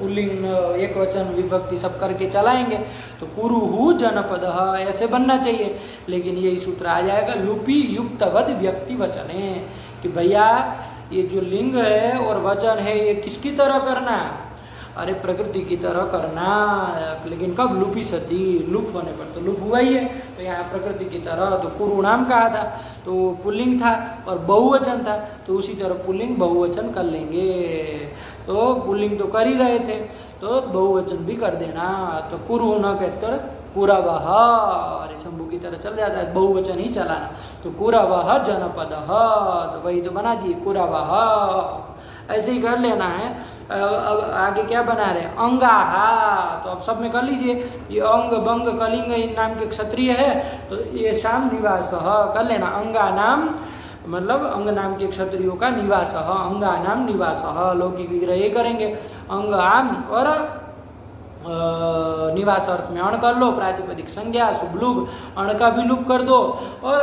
A: पुल्लिंग एक वचन विभक्ति सब करके चलाएंगे, तो कुरुहु जनपद ऐसे बनना चाहिए। लेकिन यही सूत्र आ जाएगा लुपी युक्तवद व्यक्ति वचने, कि भैया ये जो लिंग है और वचन है ये किसकी तरह करना है, अरे प्रकृति की तरह करना। लेकिन कब, लुपी सती, लुप होने पर तो लुप हुआ ही है। तो यहाँ प्रकृति की तरह, तो कुरुणाम कहा था तो पुल्लिंग था और बहुवचन था, तो उसी तरह पुल्लिंग बहुवचन कर लेंगे। तो पुल्लिंग तो कर ही रहे थे, तो बहुवचन भी कर देना। तो कुरु न कहकर कुरवः, अरे शंभु की तरह चल जाता है, बहुवचन ही चलाना। तो कुरवः जनपद, तो वही तो बना दिए कुरवः, ऐसे ही कर लेना है। अब आगे क्या बना रहे, अंगाहा, तो अब सब में कर लीजिए। ये अंग बंग कलिंग इन नाम के क्षत्रिय है, तो ये शाम निवास कर लेना। अंगा नाम मतलब अंग नाम के क्षत्रियों का निवास, अंगा नाम निवास, लौकिक विग्रह ये करेंगे। अंग आम और निवास अर्थ में अण कर लो, प्रातिपदिक संज्ञा शुभलुग, अण का भी लुप कर दो, और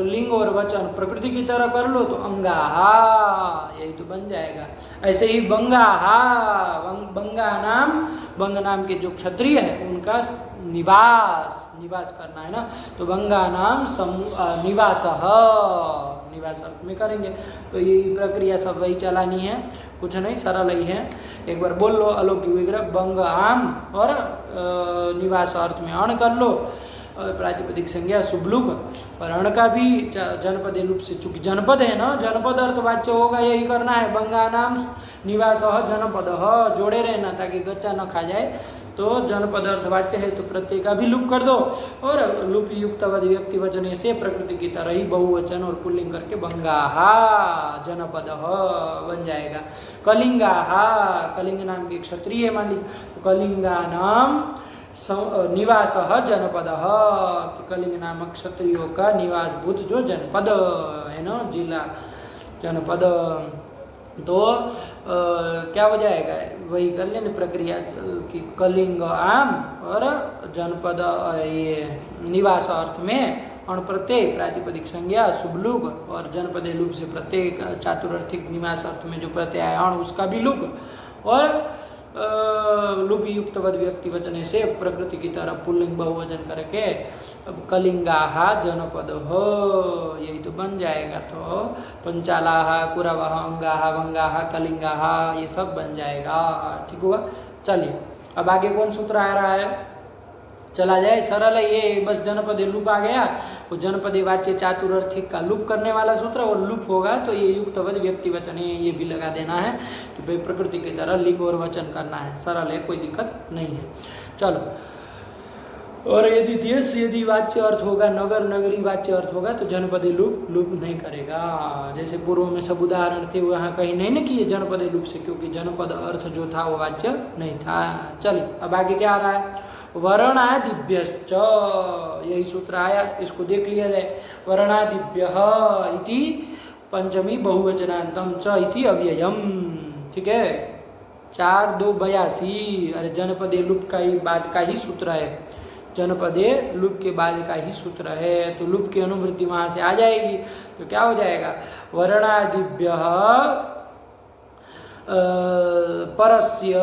A: लिंग और वचन प्रकृति की तरह कर लो, तो अंगाहा, यही तो बन जाएगा। ऐसे ही बंगाहा, बंग नाम के जो क्षत्रिय है उनका निवास करना है ना, तो बंगा नाम निवास, निवास अर्थ में करेंगे। तो ये प्रक्रिया सब वही चलानी है, कुछ नहीं, सरल ही है। एक बार बोल लो, अलौकिक विग्रह बंग आम और निवास अर्थ में अण कर लो, और प्रातिपदिक संज्ञा शुभलुक, और अण का भी जनपद लुप से, चूंकि जनपद है ना, जनपद अर्थवाच्य होगा, यही करना है। बंगा नाम निवास जनपद, जोड़े रहना ताकि गच्चा न खा जाए। तो जनपद अर्थवाच्य है तो प्रत्यय का भी लुप कर दो, और लुप युक्त व्यक्ति वचने से प्रकृति की तरह ही बहुवचन और पुल्लिंग करके बंगाहा जनपद बन जाएगा। कलिंगाहा, कलिंग नाम के क्षत्रिय मान लीजिए, तो कलिंगा नाम निवास जनपद, कलिंग नामक क्षत्रियों का निवास भूत जो जनपद है ना, जिला जनपद। तो क्या हो जाएगा, वही कर लेने प्रक्रिया की, कलिंग आम और जनपद ये निवास अर्थ में अण प्रत्यय प्रातिपदिक संज्ञा शुभलुग, और जनपदे लुग से प्रत्येक चातुर्थिक निवास अर्थ में जो प्रत्यय है अण उसका भी लुग, और लुप युक्त व्यक्ति वचने से प्रकृति की तरह पुल्लिंग बहुवचन करके अब कलिंगाहा जनपद हो, यही तो बन जाएगा। तो पंचालाहा, कुरवः, अंगाहा, वंगाहा, कलिंगाहा, ये सब बन जाएगा, ठीक हुआ। चलिए अब आगे कौन सूत्र आ रहा है, चला जाए, सरल है ये, बस जनपदे लुप आ गया, वो जनपदे वाच्य चातुर्थिक का लुप करने वाला सूत्र, और लुप होगा तो ये युक्तवद व्यक्ति वचन है, ये भी लगा देना है कि भाई प्रकृति की तरह लिंग और वचन करना है, सरल है, कोई दिक्कत नहीं है। चलो, और यदि देश यदि वाच्य अर्थ होगा, नगर नगरी वाच्य अर्थ होगा, तो जनपदे लुप नहीं करेगा। जैसे पूर्व में सब उदाहरण थे, वहाँ कहीं नहीं न किए जनपदे लुप से, क्योंकि जनपद अर्थ जो था वो वाच्य नहीं था। चलिए अब आगे क्या आ रहा है, वर्णादिभ्यश्च, यही सूत्र आया, इसको देख लिया जाए। वर्णादिभ्यः इति पंचमी बहुवचनांतम च इति अव्ययम, ठीक है। 4 2 82। अरे जनपदे लुप का ही बाद का ही सूत्र है, जनपदे लुप के बाद का ही सूत्र है, तो लुप की अनुवृत्ति वहां से आ जाएगी। तो क्या हो जाएगा, वर्णादिभ्यः परस्य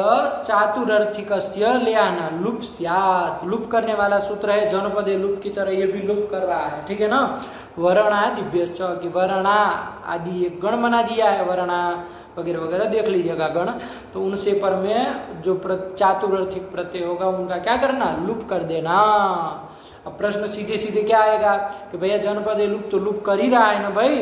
A: चातुरर्थिकस्य ले आना लुप स्यात्। लुप करने वाला सूत्र है, जनपदे लुप की तरह ये भी लुप कर रहा है, ठीक है ना। वर्णादिभ्यश्च कि वर्णा आदि एक गण बना दिया है, वर्णा वगैरह वगैरह देख लीजिएगा गण, तो उनसे पर में जो चातुरर्थिक प्रत्यय होगा उनका क्या करना, लुप कर देना। अब प्रश्न सीधे सीधे क्या आएगा कि भैया जनपदे लुप तो लुप कर ही रहा है ना भाई,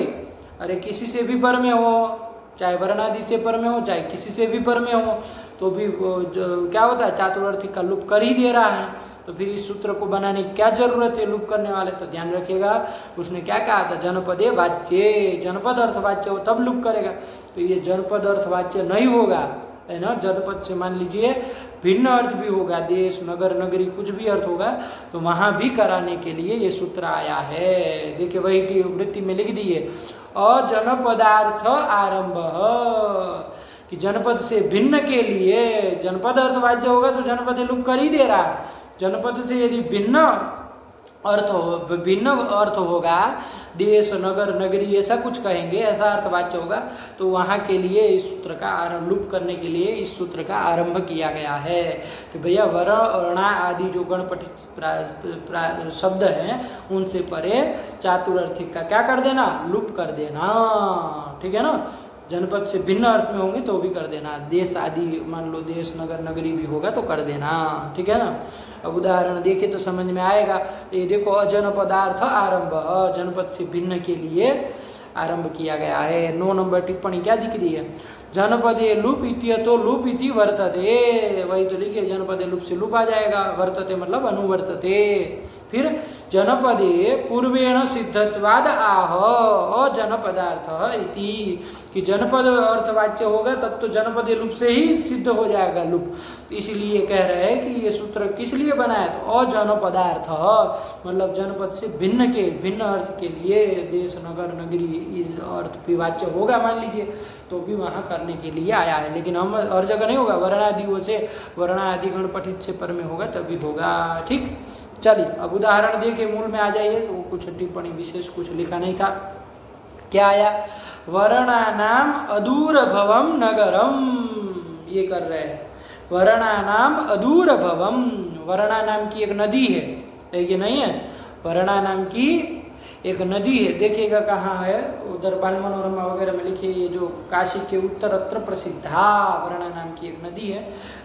A: अरे किसी से भी पर में हो, चाहे वर्णादि से पर में हो चाहे किसी से भी पर में हो, तो भी क्या होता है, चातुर्वर्थिक का लुप कर ही दे रहा है। तो फिर इस सूत्र को बनाने की क्या जरूरत है लुप करने वाले, तो ध्यान रखिएगा उसने क्या कहा था, जनपदे वाच्य, जनपद अर्थवाच्य हो तब लुप करेगा। तो ये जनपद अर्थवाच्य नहीं होगा, है ना। जनपद से मान लीजिए भिन्न अर्थ भी होगा, देश नगर नगरी कुछ भी अर्थ होगा, तो वहां भी कराने के लिए ये सूत्र आया है। देखिए वही की वृत्ति में लिख दिए, अजनपदार्थ आरंभ, कि जनपद से भिन्न के लिए, जनपद अर्थवाच्य होगा तो जनपद लुप कर ही दे रहा है। जनपद से यदि भिन्न अर्थ होगा, देश नगर नगरी ऐसा कुछ कहेंगे, ऐसा अर्थवाच्य होगा, तो वहाँ के लिए इस सूत्र का आरंभ, लुप करने के लिए इस सूत्र का आरंभ किया गया है। तो भैया वर्ण आदि जो गणपठित शब्द हैं उनसे परे चातुर्थिक का क्या कर देना, लुप कर देना, ठीक है ना। जनपद से भिन्न अर्थ में होंगे तो भी कर देना, देश आदि मान लो देश नगर नगरी भी होगा तो कर देना, ठीक है ना। अब उदाहरण देखे तो समझ में आएगा। ये देखो, अजनपदार्थ आरंभ, जनपद से भिन्न के लिए आरंभ किया गया है। 9 नंबर टिप्पणी क्या दिख रही है, जनपदे लुप इत्यतो लुप इति वर्तते, वही तो लिखिए, जनपदे लुप से लुप आ जाएगा, वर्तते मतलब अनुवर्तते। फिर जनपदे पूर्वेण सिद्धत्वाद आह अजनपदार्थ इति, कि जनपद अर्थवाच्य होगा तब तो जनपदे लुप से ही सिद्ध हो जाएगा लुप। तो इसीलिए कह रहे हैं कि ये सूत्र किस लिए बनाया, तो अजनपदार्थ मतलब जनपद से भिन्न अर्थ के लिए, देश नगर नगरी अर्थ भी वाच्य होगा मान लीजिए, तो भी वहाँ करने के लिए आया है। लेकिन हम हर जगह नहीं होगा, वर्णादियों से, वर्णादि गणपठित से पर में होगा तभी होगा, ठीक। चलिए अब उदाहरण देखिए, मूल में आ जाइए, तो कुछ टिप्पणी विशेष कुछ लिखा नहीं था। क्या आया, वर्णानाम अदूरभवम नगरम, ये कर रहे हैं, वर्णानाम अदूरभवम, वर्णा नाम की एक नदी है कि नहीं है, वर्णा नाम की एक नदी है, देखिएगा कहाँ है, उधर बाल मनोरमा वगैरह में लिखिए, ये जो काशी के उत्तरत्र प्रसिद्धा वर्णा नाम की एक नदी है,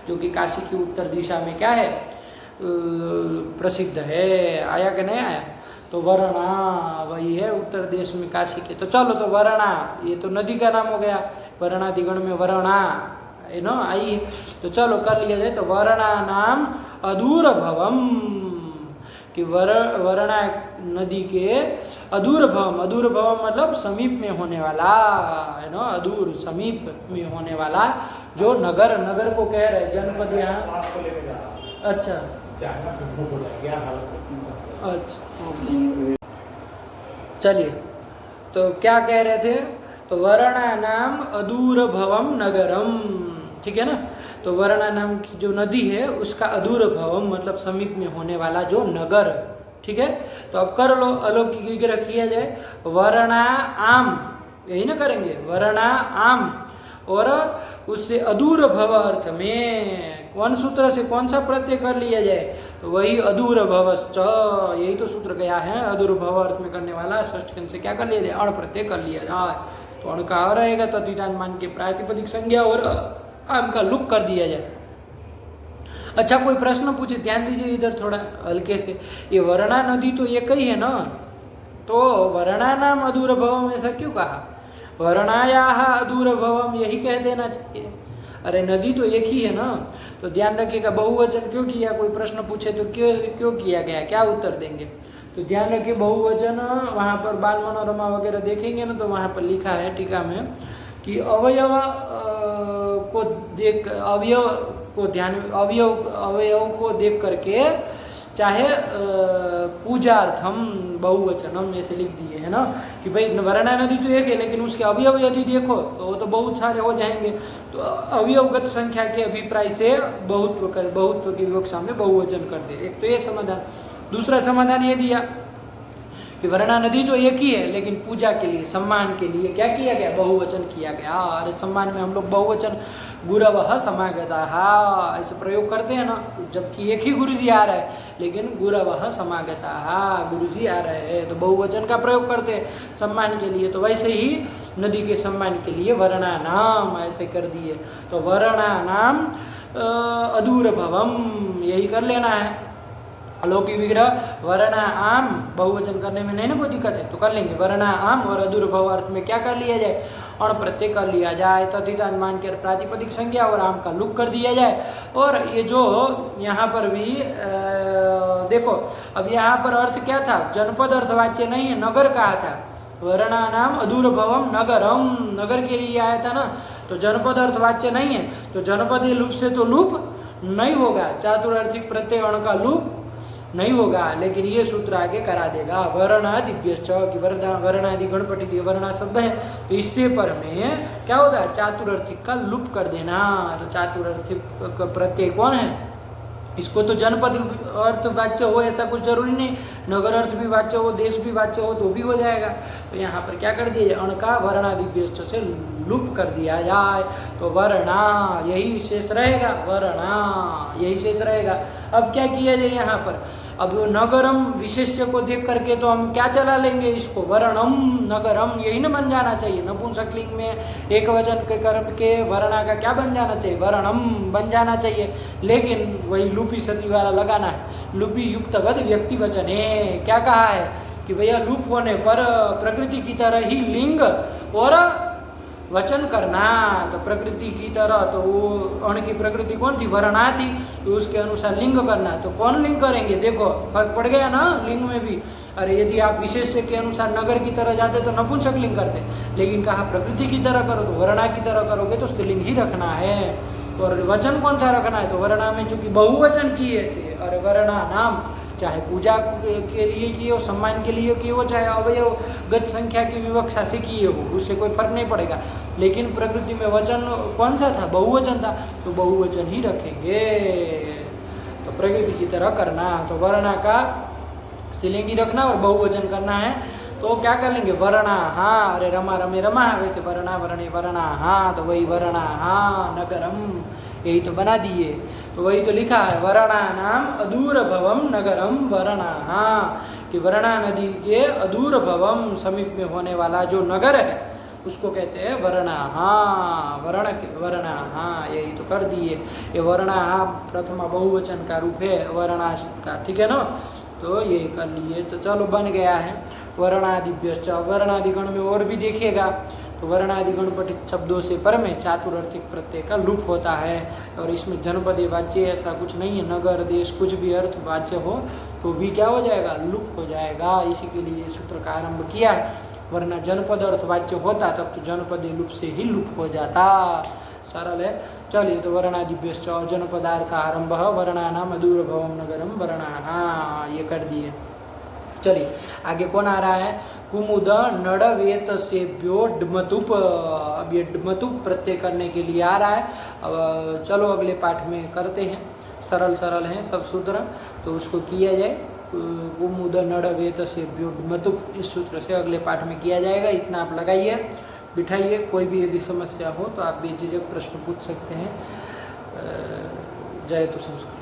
A: जो कि काशी की उत्तर दिशा में क्या है, प्रसिद्ध है। आया कि नहीं आया, तो वर्णा वही है उत्तर देश में काशी के। तो चलो, तो वर्णा ये तो नदी का नाम हो गया, वर्णादिगण में वर्णा है ना आई है, तो चलो कर लिया जाए। तो वर्णा नाम अदूरभवम, कि वर्णा नदी के अदूरभवम, अदूरभवम मतलब समीप में होने वाला, है ना, अदूर समीप में होने वाला जो नगर, नगर को कह रहे जनपद यहाँ, अच्छा चलिए, तो क्या कह रहे थे, तो वर्णा नाम अदूरभवम नगरम, ठीक है ना। तो वर्णा नाम की जो नदी है उसका अदूरभवम मतलब समीप में होने वाला जो नगर, ठीक है। तो अब कर लो, अलौकिक विग्रह किया जाए, वर्णा आम, यही ना करेंगे, वर्णा आम, और उससे अदूर भव अर्थ में कौन सूत्र से कौन सा प्रत्यय कर लिया जाए, तो वही अदूर भवश्च, यही तो सूत्र गया है, अदूर भव अर्थ में करने वाला षष्ठ से क्या कर लिया जाए, अण प्रत्यय कर लिया जाए। तो अण का अ रहेगा, तद्धितान मान के प्रातिपदिक संज्ञा और आम का लुक कर दिया जाए। अच्छा, कोई प्रश्न पूछे, ध्यान दीजिए इधर थोड़ा हल्के से, ये वर्णा नदी तो एक ही है ना, तो वर्णा नाम अदूर भवम ऐसा क्यों कहा, वर्णायाः अदूरभवम यही कह देना चाहिए। अरे नदी तो एक ही है ना, तो ध्यान रखिएगा बहुवचन क्यों किया, कोई प्रश्न पूछे तो क्यों किया गया, क्या उत्तर देंगे। तो ध्यान रखिए बहुवचन, वहाँ पर बाल मनोरमा वगैरह देखेंगे ना, तो वहाँ पर लिखा है टीका में कि अवयव को देख, अवयव को देख करके चाहे पूजार्थम बहुवचनम ऐसे लिख दिए है ना कि भाई वरणा नदी तो एक है लेकिन उसके अवयव यदि देखो तो वो तो बहुत सारे हो जाएंगे। तो अवयवगत संख्या के अभिप्राय से बहुत्व की विवक्षा में बहुवचन कर दे। एक तो ये समाधान। दूसरा समाधान ये दिया कि वरणा नदी तो एक ही है लेकिन पूजा के लिए सम्मान के लिए क्या किया गया, बहुवचन किया गया। अरे सम्मान में हम लोग बहुवचन गुरवः समागताः ऐसे प्रयोग करते हैं ना, जबकि एक ही गुरुजी आ रहा है लेकिन गुरवः समागताः गुरुजी आ रहे हैं तो बहुवचन का प्रयोग करते हैं सम्मान के लिए। तो वैसे ही नदी के सम्मान के लिए वरणा नाम ऐसे कर दिए। तो वरणा नाम अदूरभवम यही कर लेना है। अलौकिक विग्रह वरणा आम बहुवचन करने में नहीं ना कोई दिक्कत है तो कर लेंगे। वरणा आम और अदूरभव अर्थ में क्या कर लिया जाए, अण प्रत्यय कर लिया जाए। तथितान मान के प्रातिपदिक संज्ञा और आम का लुक कर दिया जाए। और ये जो यहाँ पर भी देखो अब यहाँ पर अर्थ क्या था, जनपद अर्थवाच्य नहीं है, नगर कहा था। वरणा नाम अदूरभवम नगरम नगर के लिए आया था ना, तो जनपद अर्थवाच्य नहीं है तो जनपद लुप से तो लुप नहीं होगा, चातुरार्थिक प्रत्यय अण का लुप नहीं होगा। लेकिन ये सूत्र आगे करा देगा वर्णादिभ्यश्च कि वर्णादि गणपति वर्णा शब्द है तो इससे पर में क्या होता है, चातुरार्थिक का लुप कर देना। तो चातुरार्थिक प्रत्यय कौन है, इसको तो जनपद अर्थ वाच्य हो ऐसा कुछ जरूरी नहीं, नगर अर्थ भी वाच्य हो, देश भी वाच्य हो तो भी हो जाएगा। तो यहाँ पर क्या कर दिया जाए, अण का वर्णादिभ्यश्च से लुप कर दिया जाए। तो वर्णा यही शेष रहेगा, वर्णा यही शेष रहेगा। अब क्या किया जाए यहाँ पर, अब नगरम विशेष्य को देख करके तो हम क्या चला लेंगे इसको, वर्णम नगरम यही ना बन जाना चाहिए। नपुंसकलिंग में एक वचन के कर्म के वर्णा का क्या बन जाना चाहिए, वर्णम बन जाना चाहिए। लेकिन वही लुपी सती वाला लगाना है। लुपी युक्तवद व्यक्ति वचन है, क्या कहा है कि भैया लुप होने पर प्रकृति की तरह ही लिंग और वचन करना। तो प्रकृति की तरह तो वो अण की प्रकृति कौन थी, वर्णा थी, तो उसके अनुसार लिंग करना। तो कौन लिंग करेंगे, देखो फर्क पड़ गया ना लिंग में भी। अरे यदि आप विशेष्य के अनुसार नगर की तरह जाते तो नपुंसक लिंग करते, लेकिन कहा प्रकृति की तरह करो तो वर्णा की तरह करोगे तो स्त्रीलिंग ही रखना है। और वचन कौन सा रखना है, तो वर्णा में चूंकि बहुवचन किए थे, और वर्णा नाम चाहे पूजा के लिए किए हो, सम्मान के लिए किए हो, चाहे अवयवगत संख्या की विवक्षा से किए हो, उससे कोई फर्क नहीं पड़ेगा। लेकिन प्रकृति में वचन कौन सा था, बहुवचन था, तो बहुवचन ही रखेंगे। तो प्रकृति की तरह करना, तो वर्णा का स्त्रीलिंगी रखना और बहुवचन करना है। तो क्या कर लेंगे, वर्णा हाँ, अरे रमा रमे रमा, वैसे वर्णा वर्णे वर्णा हाँ, तो वही वर्णा हाँ नगरम यही तो बना दिए। तो वही तो लिखा है वर्णा नाम अदूरभवम नगरम वर्णा हाँ, कि वर्णा नदी के अदूरभवम समीप में होने वाला जो नगर है उसको कहते हैं वर्णा हाँ। वर्णा हाँ यही तो कर दिए। ये वर्णा हाँ प्रथमा बहुवचन का रूप है वर्णा का, ठीक है ना। तो ये कर लिए, तो चलो बन गया है वर्णादिभ्यश्च। वर्णादिगण में और भी देखिएगा तो वर्णादिगण पठित शब्दों से पर में चातुरार्थिक प्रत्यय का लुप होता है। और इसमें जनपदीय वाच्य ऐसा कुछ नहीं है, नगर देश कुछ भी अर्थ वाच्य हो तो भी क्या हो जाएगा, लुप हो जाएगा। इसी के लिए सूत्र का आरंभ किया, वरना जनपद अर्थ वाच्य होता तब तो जनपदीय लुप से ही लुप हो जाता। सरल है। चलिए, तो वर्णादिभ्यश्च जनपदार्थ आरंभ वर्णानाम अदूरभवम नगरम वर्णाना ये कर दिए। चलिए आगे कौन आ रहा है, कुमुद नड़वेत सेभ्यो डमतुप। अब ये डमतुप प्रत्यय करने के लिए आ रहा है। अब चलो अगले पाठ में करते हैं, सरल सरल हैं सब सूत्र, तो उसको किया जाए। कुमुद नड़वेत सेभ्यो डमतुप, इस सूत्र से अगले पाठ में किया जाएगा। इतना आप लगाइए, बिठाइए। कोई भी यदि समस्या हो तो आप बेझिझक प्रश्न पूछ सकते हैं। जय तो संस्कृत।